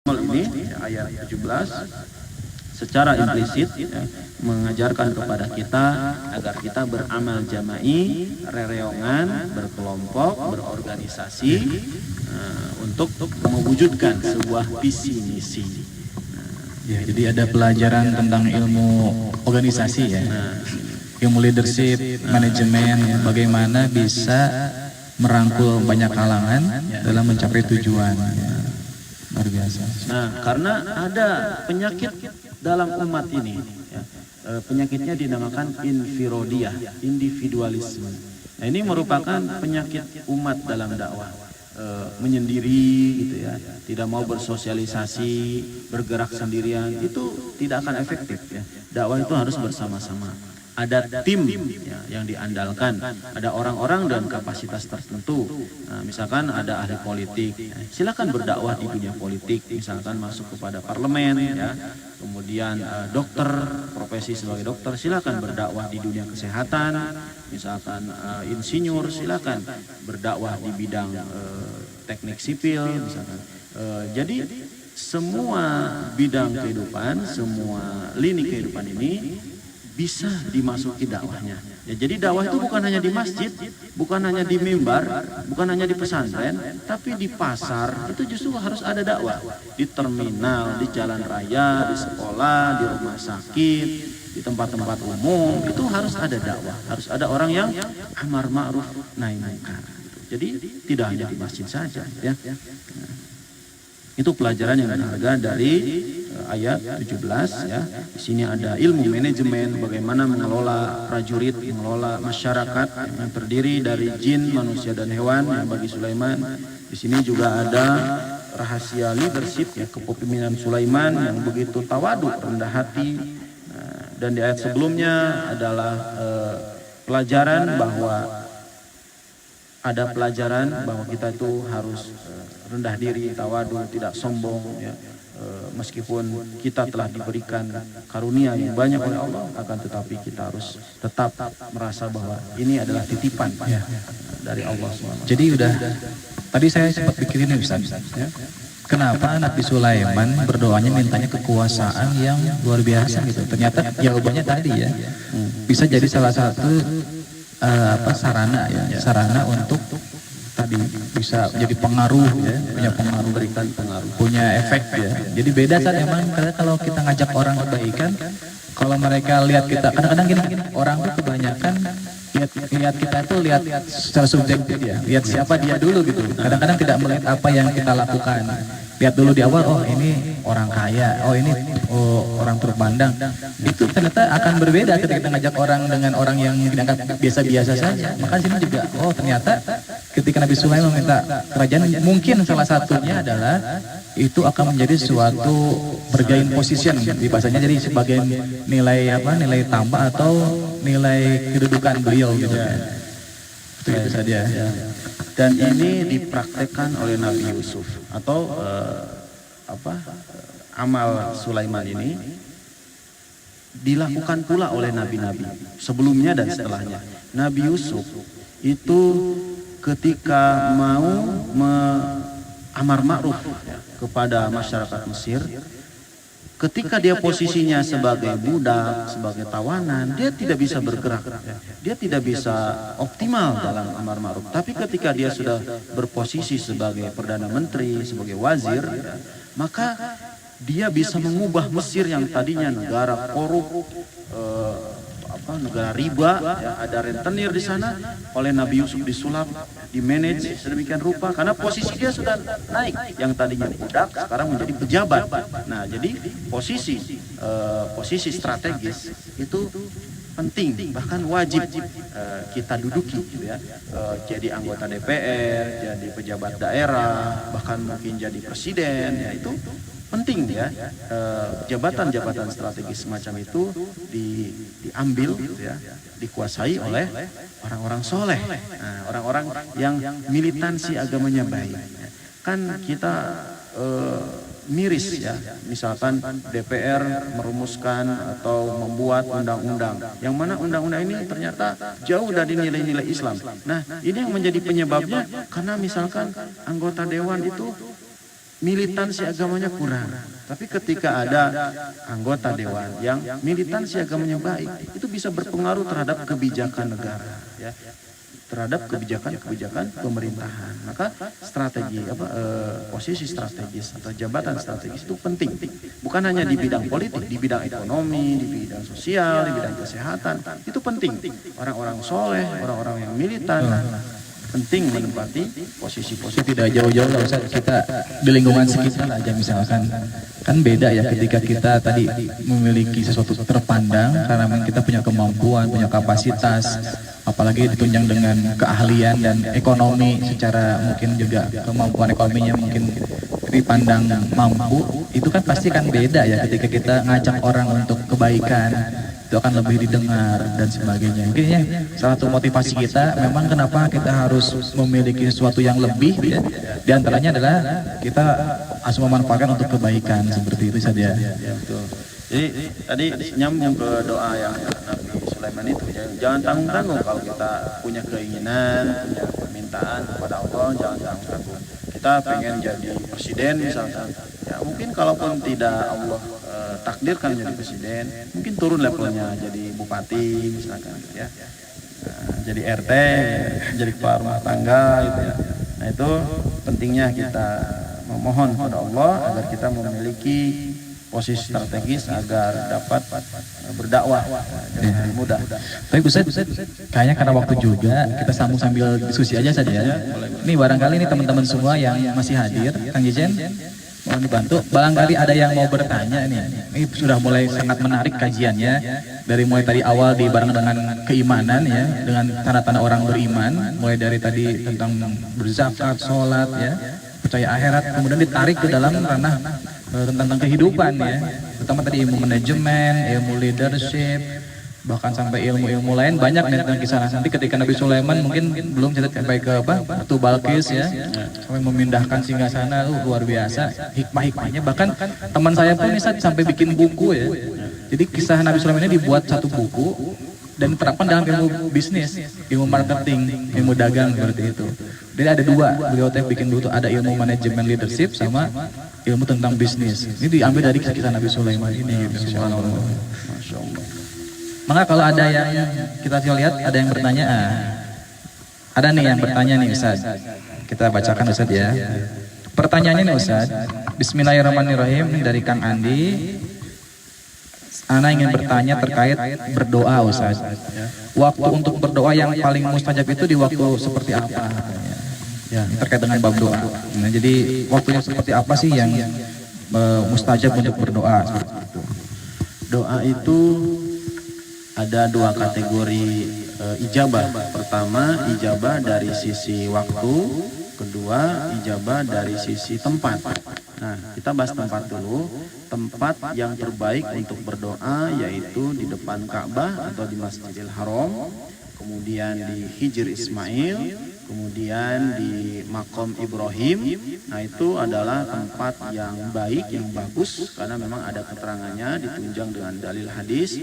ini ayat 17 secara implisit ya, mengajarkan kepada kita agar kita beramal jama'i, rereongan, berkelompok, berorganisasi untuk mewujudkan sebuah visi misi. Ya, jadi ada pelajaran tentang ilmu organisasi ya, ilmu leadership, manajemen, bagaimana bisa merangkul banyak kalangan dalam mencapai tujuan. Ya, luar biasa. Nah, karena ada penyakit dalam umat ini, ya, penyakitnya dinamakan infirodiyah, individualisme. Nah, ini merupakan penyakit umat dalam dakwah. Menyendiri gitu ya, tidak mau bersosialisasi, bergerak sendirian, itu tidak akan efektif ya. Dakwah itu harus bersama-sama. Ada tim ya, yang diandalkan, ada orang-orang dan kapasitas tertentu. Nah, misalkan ada ahli politik, silakan berdakwah di dunia politik, misalkan masuk kepada parlemen ya. Kemudian dokter, profesi sebagai dokter, silakan berdakwah di dunia kesehatan, misalkan insinyur, silakan berdakwah di bidang teknik sipil misalkan. Jadi semua bidang kehidupan, semua lini kehidupan ini bisa dimasuki dakwahnya. Ya, jadi dakwah itu bukan hanya di masjid, bukan hanya di mimbar, bukan hanya di pesantren, tapi di pasar itu justru harus ada dakwah. Di terminal, di jalan raya, di sekolah, di rumah sakit, di tempat-tempat umum itu harus ada dakwah. Harus ada orang yang amar ma'ruf nahi munkar. Jadi tidak hanya di masjid saja ya. Itu pelajaran yang berharga dari ayat 17 ya. Di sini ada ilmu manajemen, bagaimana mengelola prajurit, mengelola masyarakat yang terdiri dari jin, manusia dan hewan yang bagi Sulaiman. Di sini juga ada rahasia leadership ya, kepemimpinan Sulaiman yang begitu tawadu, rendah hati. Dan di ayat sebelumnya adalah pelajaran bahwa kita itu harus rendah diri, tawadu, tidak sombong ya. Meskipun kita telah diberikan karunia yang banyak oleh Allah, akan tetapi kita harus tetap merasa bahwa ini adalah titipan ya, dari Allah SWT. Jadi tadi saya sempat pikirin nih Ustaz ya. Kenapa Nabi Sulaiman berdoanya mintanya kekuasaan yang luar biasa gitu. Ternyata jawabannya tadi ya, bisa jadi salah satu sarana ya, sarana untuk tadi bisa jadi pengaruh ya, punya pengaruh, berikan pengaruh, punya efek ya. Jadi beda kan emang kalau kita ngajak orang kebaikan, kalau mereka lihat kita kadang-kadang gini, orang tuh kebanyakan lihat kita tuh lihat secara subjektif ya, lihat siapa dia dulu gitu. Kadang-kadang tidak melihat apa yang kita lakukan. Lihat dulu di awal, oh ini orang kaya, oh ini orang turut pandang. Itu ternyata akan berbeda ketika kita ngajak orang dengan orang yang dianggap biasa-biasa saja. Maka sini juga, oh ternyata ketika Nabi Sulaiman meminta kerajaan, mungkin salah satunya adalah itu akan menjadi suatu bergain position di bahasanya, jadi sebagai nilai tambah atau nilai kedudukan beliau gitu ya. Itu saja. Dan ini dipraktekkan oleh Nabi Yusuf atau amal Sulaiman ini dilakukan pula oleh nabi-nabi sebelumnya dan setelahnya. Nabi Yusuf itu ketika mau amar ma'ruf ya, kepada masyarakat Mesir, Ketika dia posisinya sebagai budak, sebagai tawanan, dia tidak bisa bergerak, dia tidak bisa optimal dalam amar ma'ruf. Tapi ketika dia sudah berposisi sebagai perdana menteri, sebagai wazir, maka dia bisa mengubah Mesir yang tadinya negara korup, negara riba, ya, ada rentenir di sana, oleh Nabi Yusuf disulap, dimanage sedemikian rupa karena posisi dia sudah naik, yang tadinya budak sekarang menjadi pejabat. Nah, jadi posisi strategis itu penting, bahkan wajib kita duduki, gitu ya. Jadi anggota DPR, jadi pejabat daerah, bahkan mungkin jadi presiden, ya itu penting ya. Jabatan-jabatan strategis semacam itu diambil, gitu ya, dikuasai oleh orang-orang soleh, orang-orang yang militansi agamanya baik. Kan kita miris ya, misalkan DPR merumuskan atau membuat undang-undang, yang mana undang-undang ini ternyata jauh dari nilai-nilai Islam. Nah, ini yang menjadi penyebabnya karena misalkan anggota dewan itu militansi agamanya kurang. Tapi ketika ada anggota dewan yang militansi agamanya baik, itu bisa berpengaruh terhadap kebijakan negara, ya, terhadap kebijakan pemerintahan. Maka strategi posisi strategis atau jabatan strategis itu penting. Bukan hanya di bidang politik, di bidang ekonomi, di bidang sosial, di bidang kesehatan, itu penting. Orang-orang soleh, orang-orang yang militan penting menempati posisi-posisi. Tidak jauh-jauh lah Ustaz, kita di lingkungan sekitar aja misalkan, kan beda ya ketika kita tadi memiliki sesuatu terpandang karena memang kita punya kemampuan, punya kapasitas, apalagi ditunjang dengan keahlian dan ekonomi, secara mungkin juga kemampuan ekonominya mungkin dipandang mampu, itu kan pasti kan beda ya ketika kita ngajak orang untuk kebaikan, itu akan lebih didengar dan sebagainya. Mungkin ya salah satu motivasi kita memang kenapa kita harus memiliki sesuatu yang lebih, ya, di antaranya adalah kita harus memanfaatkan untuk kebaikan, seperti itu saja. Ya, betul. Jadi tadi nyambung ke doa yang Nabi Sulaiman itu, jangan tanggung-tanggung kalau kita punya keinginan, punya permintaan kepada Allah, jangan tanggung-tanggung. Kita pengen jadi presiden misalkan, ya mungkin kalaupun tidak Allah takdirkan jadi presiden, mungkin turun levelnya jadi bupati misalkan, gitu ya. Jadi RT, jadi kepala rumah tangga, gitu ya. Nah, itu pentingnya kita memohon kepada Allah agar kita memiliki posisi strategis agar dapat berdakwah dengan mudah. Tapi Ustaz, kayaknya karena waktu juga kita sambung sambil diskusi aja saja ya. Ini barangkali ini teman-teman semua yang masih hadir, Kang Jejen, mohon dibantu. Barangkali ada yang mau bertanya nih. Ini sudah mulai sangat menarik kajiannya. Dari mulai tadi awal dibareng dengan keimanan ya, dengan tanda-tanda orang beriman, mulai dari tadi tentang berzakat, sholat ya, percaya akhirat, kemudian ditarik ke dalam ranah tentang kehidupan ya, terutama tadi ilmu manajemen, ilmu leadership, bahkan sampai ilmu-ilmu lain banyak nih tentang kisah. Nanti ketika Nabi Sulaiman mungkin belum sampai ke Ratu Balkis ya, sampai memindahkan singgasana, luar biasa hikmah-hikmahnya. Bahkan teman saya pun ini sampai bikin buku ya. Jadi kisah Nabi Sulaiman ini dibuat satu buku dan diterapkan dalam ilmu bisnis, ilmu marketing, ilmu dagang, seperti itu. Jadi ada dua, beliau teh bikin buku, ada ilmu manajemen leadership sama ilmu tentang bisnis. Ini diambil dari kisah Nabi Sulaiman ini. Gitu. Masya Allah. Maka kalau ada yang kita lihat, ada yang bertanya, ada nih yang bertanya nih Ustaz. Kita bacakan Ustaz ya. Pertanyaannya nih Ustaz, Bismillahirrahmanirrahim, dari Kang Andi. Ana ingin bertanya terkait berdoa Ustaz. Waktu untuk berdoa yang paling mustajab itu di waktu seperti apa? Ya, terkait dengan bab doa. Nah, jadi waktunya seperti apa sih yang mustajab untuk berdoa? Doa itu ada dua kategori ijabah. Pertama, ijabah dari sisi waktu. Kedua, ijabah dari sisi tempat. Nah, kita bahas tempat dulu. Tempat yang terbaik untuk berdoa yaitu di depan Ka'bah atau di Masjidil Haram, kemudian di Hijr Ismail, kemudian di Maqam Ibrahim. Nah, itu adalah tempat yang baik, yang bagus, karena memang ada keterangannya ditunjang dengan dalil hadis.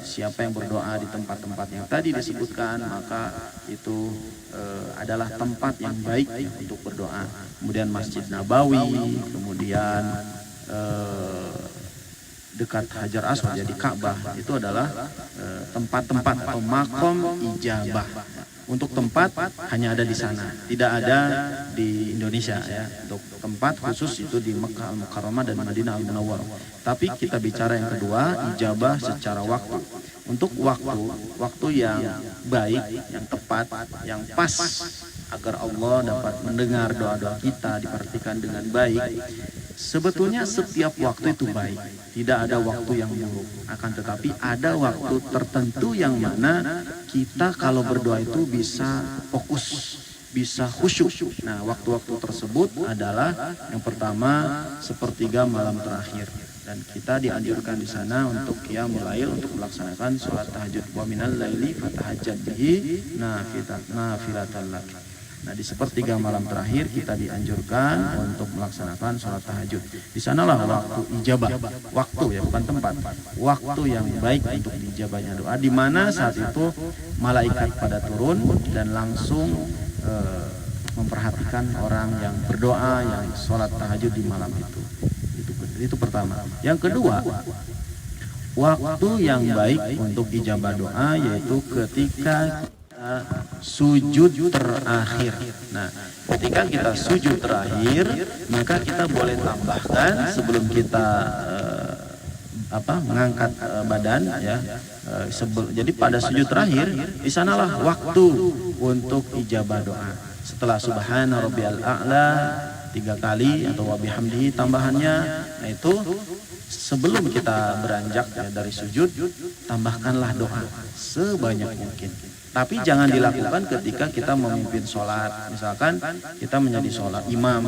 Siapa yang berdoa di tempat-tempat yang tadi disebutkan, maka itu adalah tempat yang baik ya, untuk berdoa. Kemudian Masjid Nabawi, kemudian dekat Hajar Aswad, jadi Ka'bah itu adalah tempat-tempat atau makom ijabah. Untuk tempat hanya ada di sana, tidak ada di Indonesia ya. Untuk tempat khusus itu di Mekkah Al-Mukarramah dan Madinah Al-Munawwarah. Tapi kita bicara yang kedua, ijabah secara waktu. Untuk waktu yang baik, yang tepat, yang pas agar Allah dapat mendengar doa-doa kita, diperhatikan dengan baik. Sebetulnya setiap waktu itu baik, tidak ada waktu yang buruk. Akan tetapi ada waktu tertentu yang mana kita kalau berdoa itu bisa fokus, bisa khusyuk. Nah, waktu-waktu tersebut adalah yang pertama sepertiga malam terakhir. Dan kita dianjurkan di sana untuk qiyamul lail, untuk melaksanakan sholat tahajud. Wa minal laili fatahajjad bihi nafilatan lak. Nah, di sepertiga malam terakhir kita dianjurkan untuk melaksanakan sholat tahajud. Di sanalah waktu ijabah, waktu ya bukan tempat, waktu yang baik untuk dijabahnya doa. Di mana saat itu malaikat pada turun dan langsung memperhatikan orang yang berdoa, yang sholat tahajud di malam itu. Itu pertama. Yang kedua, waktu yang baik untuk ijabah doa yaitu ketika sujud terakhir. Nah, ketika kita sujud terakhir, maka kita boleh tambahkan sebelum kita mengangkat badan ya. Jadi pada sujud terakhir, di sanalah waktu untuk ijabah doa. Setelah subhana rabbiyal a'la 3 kali atau wa bihamdihi tambahannya. Nah, itu sebelum kita beranjak ya, dari sujud, tambahkanlah doa sebanyak mungkin. Tapi jangan dilakukan ketika kita memimpin sholat. Misalkan kita menjadi sholat imam,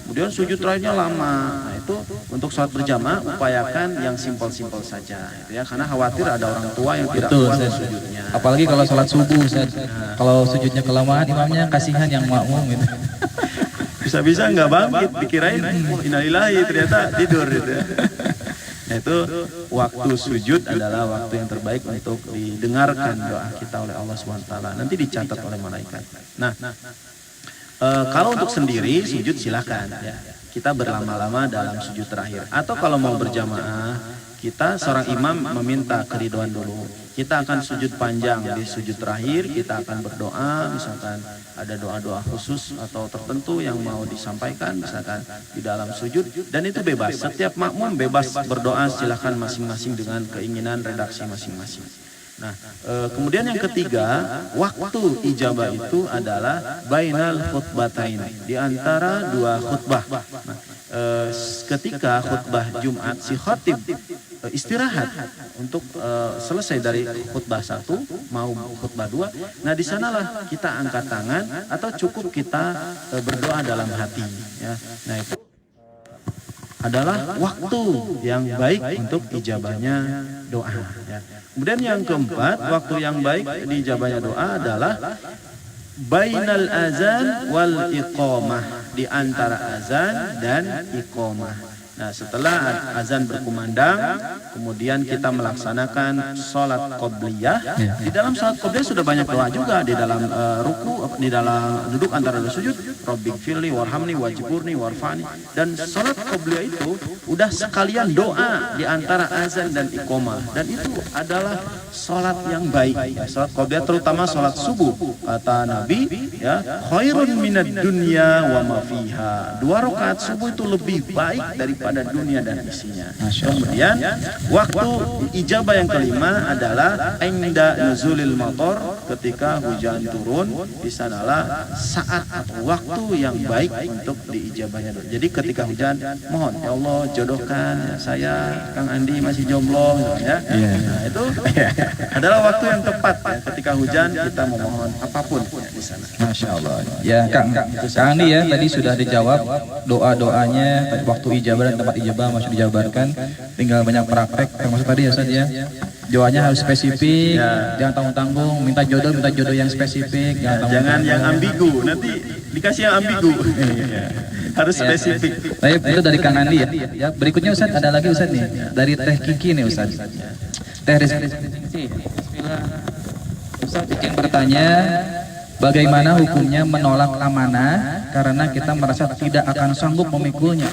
kemudian sujud terakhirnya lama. Nah, itu untuk sholat berjamaah upayakan yang simpel-simpel saja, gitu ya. Karena khawatir ada orang tua yang tidak kuat sujudnya. Apalagi kalau sholat subuh, kalau sujudnya kelamaan, imamnya kasihan yang makmum gitu. Bisa-bisa nggak bangkit, dikirain innalillahi, ternyata tidur gitu ya. Nah, itu waktu sujud adalah waktu yang terbaik untuk didengarkan doa kita oleh Allah SWT. Nanti dicatat oleh malaikat. Nah, kalau untuk sendiri sujud silakan ya. Kita berlama-lama dalam sujud terakhir. Atau kalau mau berjamaah, kita seorang imam meminta keridhaan dulu. Kita akan sujud panjang di sujud terakhir. Kita akan berdoa, misalkan ada doa-doa khusus atau tertentu yang mau disampaikan, misalkan di dalam sujud. Dan itu bebas. Setiap makmum bebas berdoa, silakan masing-masing dengan keinginan redaksi masing-masing. Nah, kemudian yang ketiga, waktu ijabah itu adalah bainal khutbatain, di antara 2 khutbah. Nah, ketika khutbah Jumat si khatib istirahat untuk selesai dari khutbah 1 mau khutbah 2. Nah, di sanalah kita angkat tangan atau cukup kita berdoa dalam hati ya. Nah, itu adalah waktu yang baik untuk ijabahnya doa ya. Kemudian yang keempat, waktu yang baik diijabahnya doa adalah bainal azan wal iqamah, di antara azan dan iqamah. Nah, setelah azan berkumandang, kemudian kita melaksanakan sholat qobliyah. Di dalam sholat qobliyah sudah banyak doa juga. Di dalam ruku, di dalam duduk antara dua sujud, Rabbighfirli warhamni wajburni warfani. Dan sholat qobliyah itu udah sekalian doa di antara azan dan iqamah. Dan itu adalah sholat yang baik. Ya, sholat qobliyah terutama sholat subuh. Kata Nabi, ya, khairun minad dunya wa ma fiha. 2 rakaat subuh itu lebih baik daripada dunia dan isinya. Kemudian waktu ijabah yang kelima adalah inda nuzulil matar, ketika hujan turun. Di sanalah saat atau waktu yang baik untuk diijabahnya. Jadi ketika hujan, mohon ya Allah jodohkan ya, saya Kang Andi masih jomblo ya. Nah, itu adalah waktu yang tepat ya, ketika hujan kita memohon apapun ya, di sana. Masya Allah. Ya, Kang Andi ya, tadi sudah dijawab doa-doanya, waktu ijabah dan tempat ijabah masih dijabarkan. Tinggal banyak praktek, termasuk tadi ya Ustaz ya. Doanya harus spesifik, jangan tanggung-tanggung, minta jodoh yang spesifik, jangan yang ambigu, nanti dikasih yang ambigu. Harus spesifik. Baik, itu dari Kang Andi ya. Ya, berikutnya Ustaz, ada lagi Ustaz nih, dari Teh Kiki nih Ustaz. Teh Rizky. Bismillah. Ustaz ingin bertanya, bagaimana hukumnya menolak amanah karena kita merasa tidak akan sanggup memikulnya?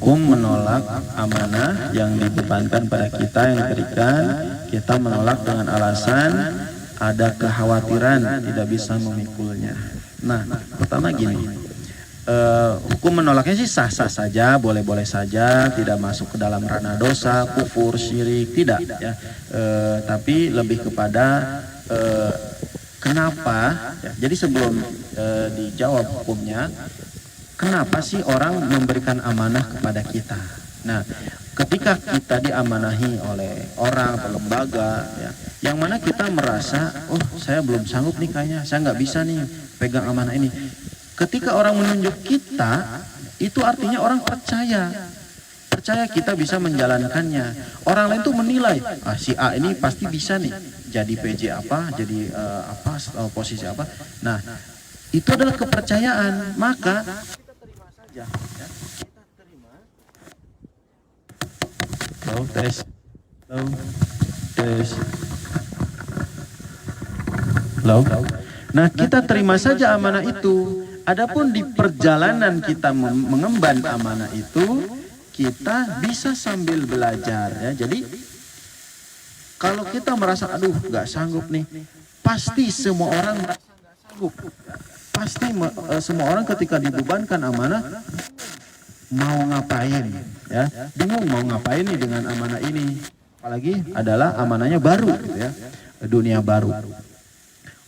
hukum menolak amanah yang dibebankan pada kita, yang diberikan. Kita menolak dengan alasan ada kekhawatiran tidak bisa memikulnya. Nah, pertama gini, hukum menolaknya sih sah-sah saja, boleh-boleh saja, tidak masuk ke dalam ranah dosa, kufur, syirik, tidak ya. Tapi lebih kepada kenapa ya. Jadi sebelum dijawab hukumnya, kenapa sih orang memberikan amanah kepada kita? Nah, ketika kita diamanahi oleh orang atau lembaga ya, yang mana kita merasa, oh saya belum sanggup nih kayaknya, saya nggak bisa nih pegang amanah ini. Ketika orang menunjuk kita, itu artinya orang percaya kita bisa menjalankannya. Orang lain tuh menilai, si A ini pasti bisa nih jadi PJ apa, jadi posisi apa. Nah, itu adalah kepercayaan. Maka kita terima saja. Ya. Kita terima. Tes. Nah, kita terima saja amanah itu. Adapun di perjalanan kita mengemban amanah itu, kita bisa sambil belajar ya. Jadi kalau kita merasa aduh nggak sanggup nih, pasti semua orang merasa nggak sanggup. Pasti semua orang ketika dibebankan amanah mau ngapain ya, bingung mau ngapain nih dengan amanah ini. Apalagi adalah amanahnya baru gitu ya, dunia baru.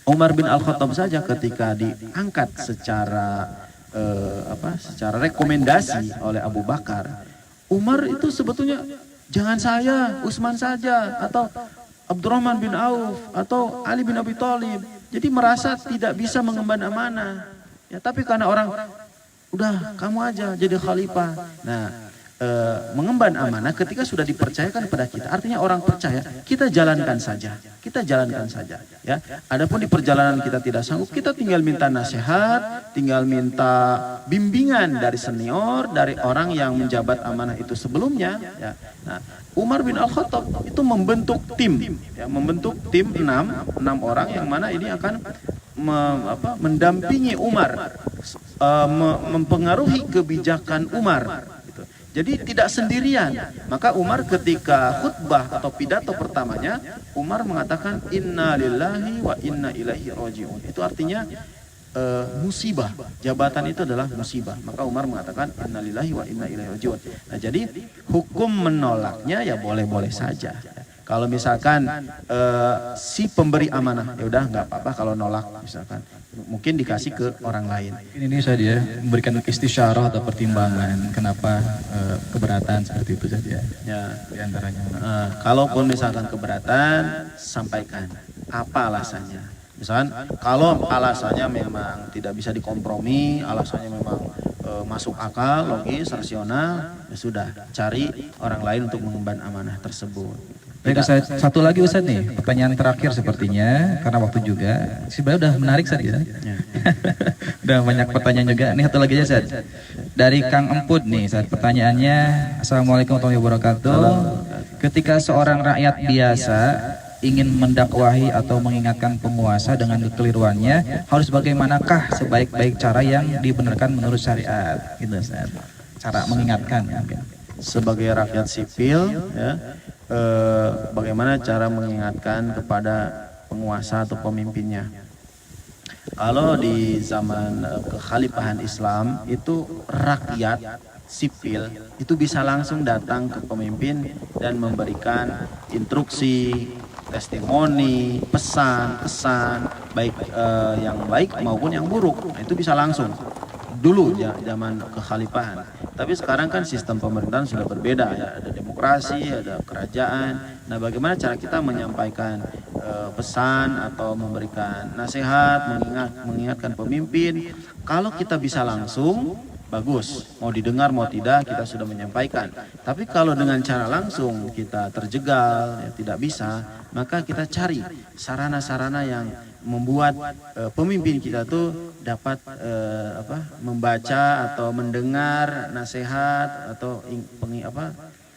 Umar bin Al-Khattab saja ketika diangkat secara secara rekomendasi oleh Abu Bakar, Umar itu sebetulnya jangan saya, Utsman saja, atau Abdurrahman bin Auf, atau Ali bin Abi Thalib. Jadi merasa tidak bisa mengemban amanah. Ya, tapi karena orang udah kamu aja jadi khalifah. Nah, mengemban amanah ketika sudah dipercayakan pada kita, artinya orang percaya, kita jalankan saja, ya. Adapun di perjalanan kita tidak sanggup, kita tinggal minta nasihat, tinggal minta bimbingan dari senior, dari orang yang menjabat amanah itu sebelumnya, ya. Nah, Umar bin Al-Khattab itu membentuk tim, ya, membentuk tim 6 orang yang mana ini akan mendampingi Umar, mempengaruhi kebijakan Umar. Jadi tidak sendirian. Maka Umar ketika khutbah atau pidato pertamanya, Umar mengatakan Inna lillahi wa inna ilaihi raji'un. Itu artinya musibah. Jabatan itu adalah musibah. Maka Umar mengatakan Inna lillahi wa inna ilaihi raji'un. Nah, jadi hukum menolaknya ya boleh-boleh saja. Kalau misalkan si pemberi amanah, ya udah nggak apa-apa kalau nolak misalkan. Mungkin dikasih ke orang lain. Ini saja memberikan istisyarah atau pertimbangan kenapa keberatan seperti itu saja. Ya, diantaranya. Kalaupun misalkan keberatan, sampaikan apa alasannya. Misalkan kalau alasannya memang tidak bisa dikompromi, alasannya memang masuk akal, logis, rasional, ya sudah cari orang lain untuk mengemban amanah tersebut. Baik Ustaz, satu lagi Ustaz nih, pertanyaan terakhir sepertinya, karena waktu juga, sebenarnya udah menarik Ustaz ya. Udah banyak pertanyaan juga, ini satu lagi aja Ustaz. Dari Kang Emput nih Ustaz, pertanyaannya, Assalamualaikum warahmatullahi wabarakatuh. Ketika seorang rakyat biasa ingin mendakwahi atau mengingatkan penguasa dengan kekeliruannya, harus bagaimanakah sebaik-baik cara yang dibenarkan menurut syariat? Gitu Ustaz. Cara mengingatkan ya. Sebagai rakyat sipil ya, bagaimana cara mengingatkan kepada penguasa atau pemimpinnya. Kalau di zaman kekhalifahan Islam itu rakyat sipil itu bisa langsung datang ke pemimpin dan memberikan instruksi, testimoni, pesan-pesan baik yang baik maupun yang buruk. Nah, itu bisa langsung. Dulu zaman kekhalifahan. Tapi sekarang kan sistem pemerintahan sudah berbeda ya, ada demokrasi, ada kerajaan. Nah, bagaimana cara kita menyampaikan pesan atau memberikan nasihat, mengingatkan pemimpin? Kalau kita bisa langsung, bagus. Mau didengar mau tidak kita sudah menyampaikan. Tapi kalau dengan cara langsung kita terjegal, ya, tidak bisa, maka kita cari sarana-sarana yang membuat pemimpin kita tuh dapat membaca atau mendengar nasihat atau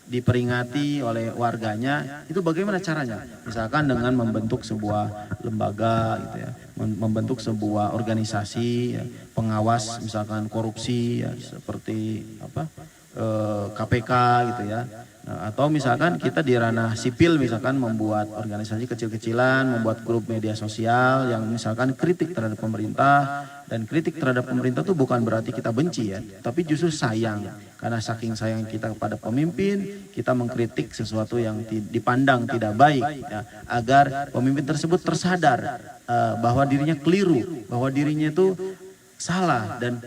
diperingati oleh warganya. Itu bagaimana caranya? Misalkan dengan membentuk sebuah lembaga gitu ya, membentuk sebuah organisasi ya, pengawas misalkan korupsi ya, seperti KPK gitu ya. Atau misalkan kita di ranah sipil misalkan membuat organisasi kecil-kecilan, membuat grup media sosial yang misalkan kritik terhadap pemerintah, dan kritik terhadap pemerintah itu bukan berarti kita benci ya, tapi justru sayang, karena saking sayang kita kepada pemimpin, kita mengkritik sesuatu yang dipandang tidak baik ya, agar pemimpin tersebut tersadar bahwa dirinya keliru, bahwa dirinya itu salah, dan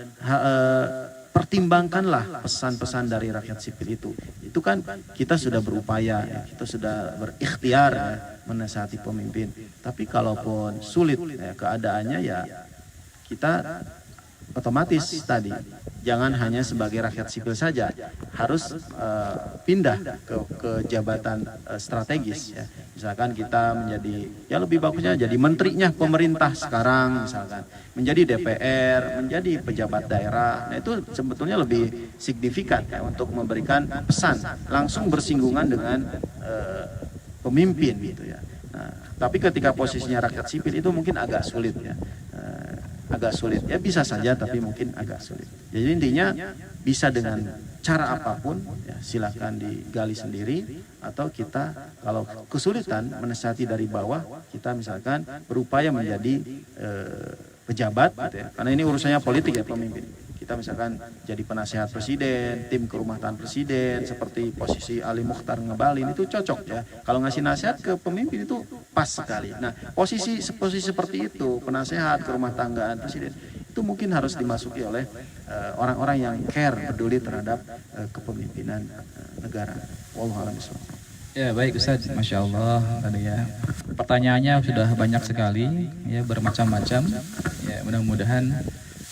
pertimbangkanlah pesan-pesan dari rakyat sipil itu. Itu kan kita sudah berupaya, ya, kita sudah berikhtiar ya, menasihati pemimpin. Tapi kalaupun sulit ya, keadaannya ya kita otomatis tadi jangan hanya sebagai rakyat sipil saja, harus pindah ke jabatan strategis ya. Misalkan kita menjadi, ya lebih bagusnya jadi menterinya pemerintah sekarang misalkan, menjadi DPR, menjadi pejabat daerah. Nah itu sebetulnya lebih signifikan ya, untuk memberikan pesan langsung bersinggungan dengan pemimpin gitu ya. Nah, tapi ketika posisinya rakyat sipil itu mungkin agak sulit ya. Agak sulit ya, bisa saja tapi mungkin agak sulit. Jadi intinya bisa dengan cara apapun ya, silakan digali sendiri, atau kita kalau kesulitan menasihati dari bawah, kita misalkan berupaya menjadi pejabat gitu ya. Karena ini urusannya politik ya pemimpin. Kita misalkan jadi penasehat presiden, tim ke rumah tahan presiden, seperti posisi Ali Mukhtar Ngabalin itu cocok ya. Kalau ngasih nasihat ke pemimpin itu pas sekali. Nah, posisi seperti itu, penasehat ke rumah tanggaan presiden, itu mungkin harus dimasuki oleh orang-orang yang care, peduli terhadap kepemimpinan negara. Wallahu a'lam bishawab. Ya baik Ustaz, Masya Allah tadi ya. Pertanyaannya sudah banyak sekali, ya bermacam-macam. Ya mudah-mudahan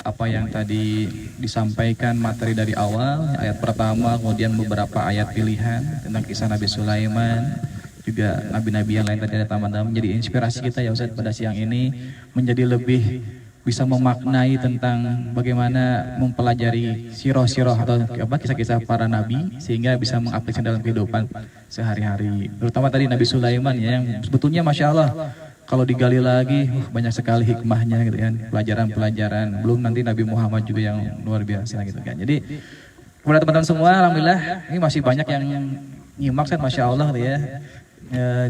apa yang tadi disampaikan materi dari awal, ayat pertama, kemudian beberapa ayat pilihan tentang kisah Nabi Sulaiman, juga nabi-nabi yang lain tadi ada tambahan, menjadi inspirasi kita ya Ustaz pada siang ini, menjadi lebih bisa memaknai tentang bagaimana mempelajari siroh-siroh atau kisah-kisah para nabi, sehingga bisa mengaplikasikan dalam kehidupan sehari-hari. Terutama tadi Nabi Sulaiman ya, yang sebetulnya Masya Allah kalau digali lagi banyak sekali hikmahnya gitu kan, pelajaran-pelajaran. Belum nanti Nabi Muhammad juga yang luar biasa gitu kan. Jadi kepada teman-teman semua, alhamdulillah ini masih banyak yang nyimak kan, Masya Allah gitu ya.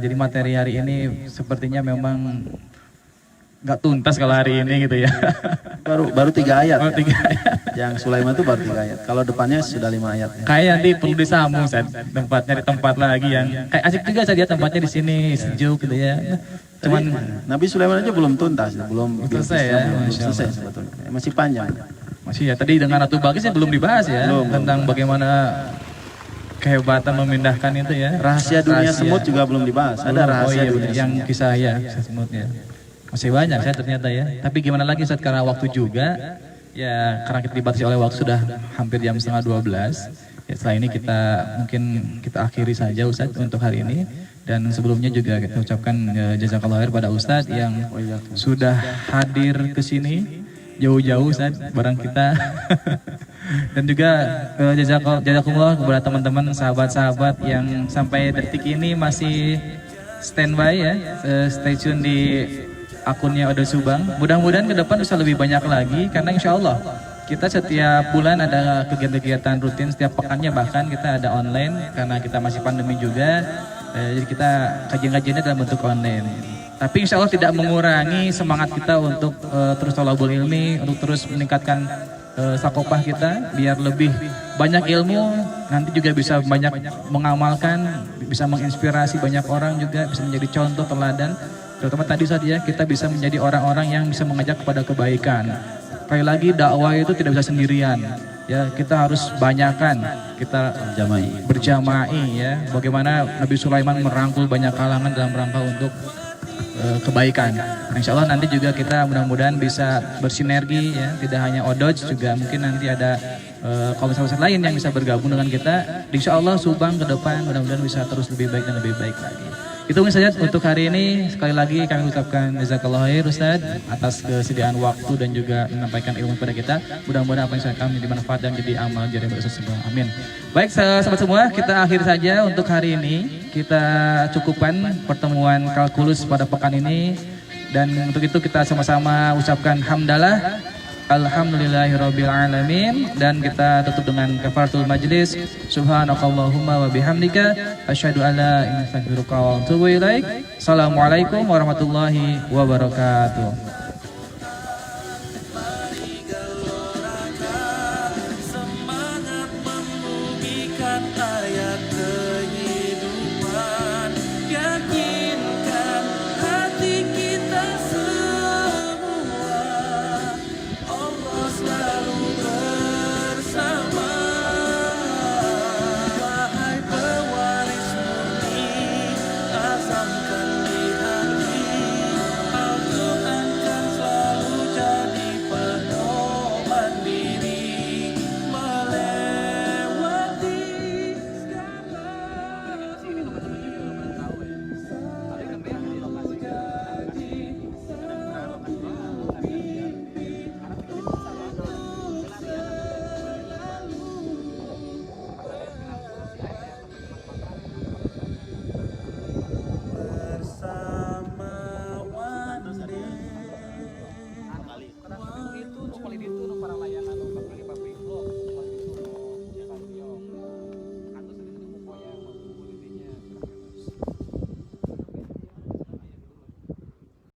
Jadi materi hari ini sepertinya memang nggak tuntas kalau hari ini gitu ya. Baru 3 ayat. Oh, 3 ayat. Yang Sulaiman itu baru 3 ayat. Kalau depannya sudah 5 ayat. Kayak nanti perlu disambung tempatnya di tempat lagi yang kayak asik juga saja tempatnya di sini sejuk gitu ya. Cuman Nabi Sulaiman aja belum tuntas, belum selesai ya, belum selesai sebetulnya. Masih panjang. Masih ya, tadi dengan Ratu Balkis yang belum dibahas ya, tentang bagaimana kehebatan memindahkan itu ya. Rahasia dunia semut juga belum dibahas. Ada rahasia dunia yang kisah ya, kisah semutnya. Masih banyak saya ternyata ya. Tapi gimana lagi Ustaz, karena waktu juga ya, karena kita dibatasi oleh waktu sudah hampir jam 11:30. Ya, setelah ini kita akhiri saja Ustaz untuk hari ini. Dan sebelumnya juga kita ucapkan jazakallahu khair pada Ustaz yang sudah hadir ke sini jauh-jauh Ustaz bareng kita. Dan juga jazakumullah kepada teman-teman sahabat-sahabat yang sampai detik ini masih standby ya, stay tune di akunnya Odo Subang. Mudah-mudahan ke depan bisa lebih banyak lagi, karena insya Allah kita setiap bulan ada kegiatan-kegiatan rutin, setiap pekannya bahkan kita ada online karena kita masih pandemi juga. Jadi kita kajian-kajiannya dalam bentuk online. Tapi insya Allah tidak mengurangi semangat kita untuk terus thalabul ilmi, untuk terus meningkatkan sakopah kita biar lebih banyak ilmu, nanti juga bisa banyak mengamalkan, bisa menginspirasi banyak orang, juga bisa menjadi contoh teladan. Terutama tadi saja kita bisa menjadi orang-orang yang bisa mengajak kepada kebaikan. Sekali lagi dakwah itu tidak bisa sendirian. Ya, kita harus banyakkan, kita berjama'i ya. Bagaimana Nabi Sulaiman merangkul banyak kalangan dalam rangka untuk kebaikan. Insya Allah nanti juga kita mudah-mudahan bisa bersinergi ya, tidak hanya Odoj, juga mungkin nanti ada kaum-kaum lain yang bisa bergabung dengan kita. Insya Allah Subang ke depan mudah-mudahan bisa terus lebih baik dan lebih baik lagi. Itu mungkin saja untuk hari ini. Sekali lagi kami ucapkan jazakallahu khair Ustaz atas kesediaan waktu dan juga menyampaikan ilmu kepada kita. Mudah-mudahan apa yang saya kami dimanfaat dan jadi amal jariah bagi semua. Amin. Baik sahabat semua, kita akhir saja untuk hari ini. Kita cukupkan pertemuan kalkulus pada pekan ini, dan untuk itu kita sama-sama ucapkan hamdalah Alhamdulillahirabbil alamin, dan kita tutup dengan kafaratul majlis. Subhanakallahumma wa bihamdika asyhadu an la ilaha illa anta astaghfiruka wa atubu ilaik. Assalamualaikum warahmatullahi wabarakatuh.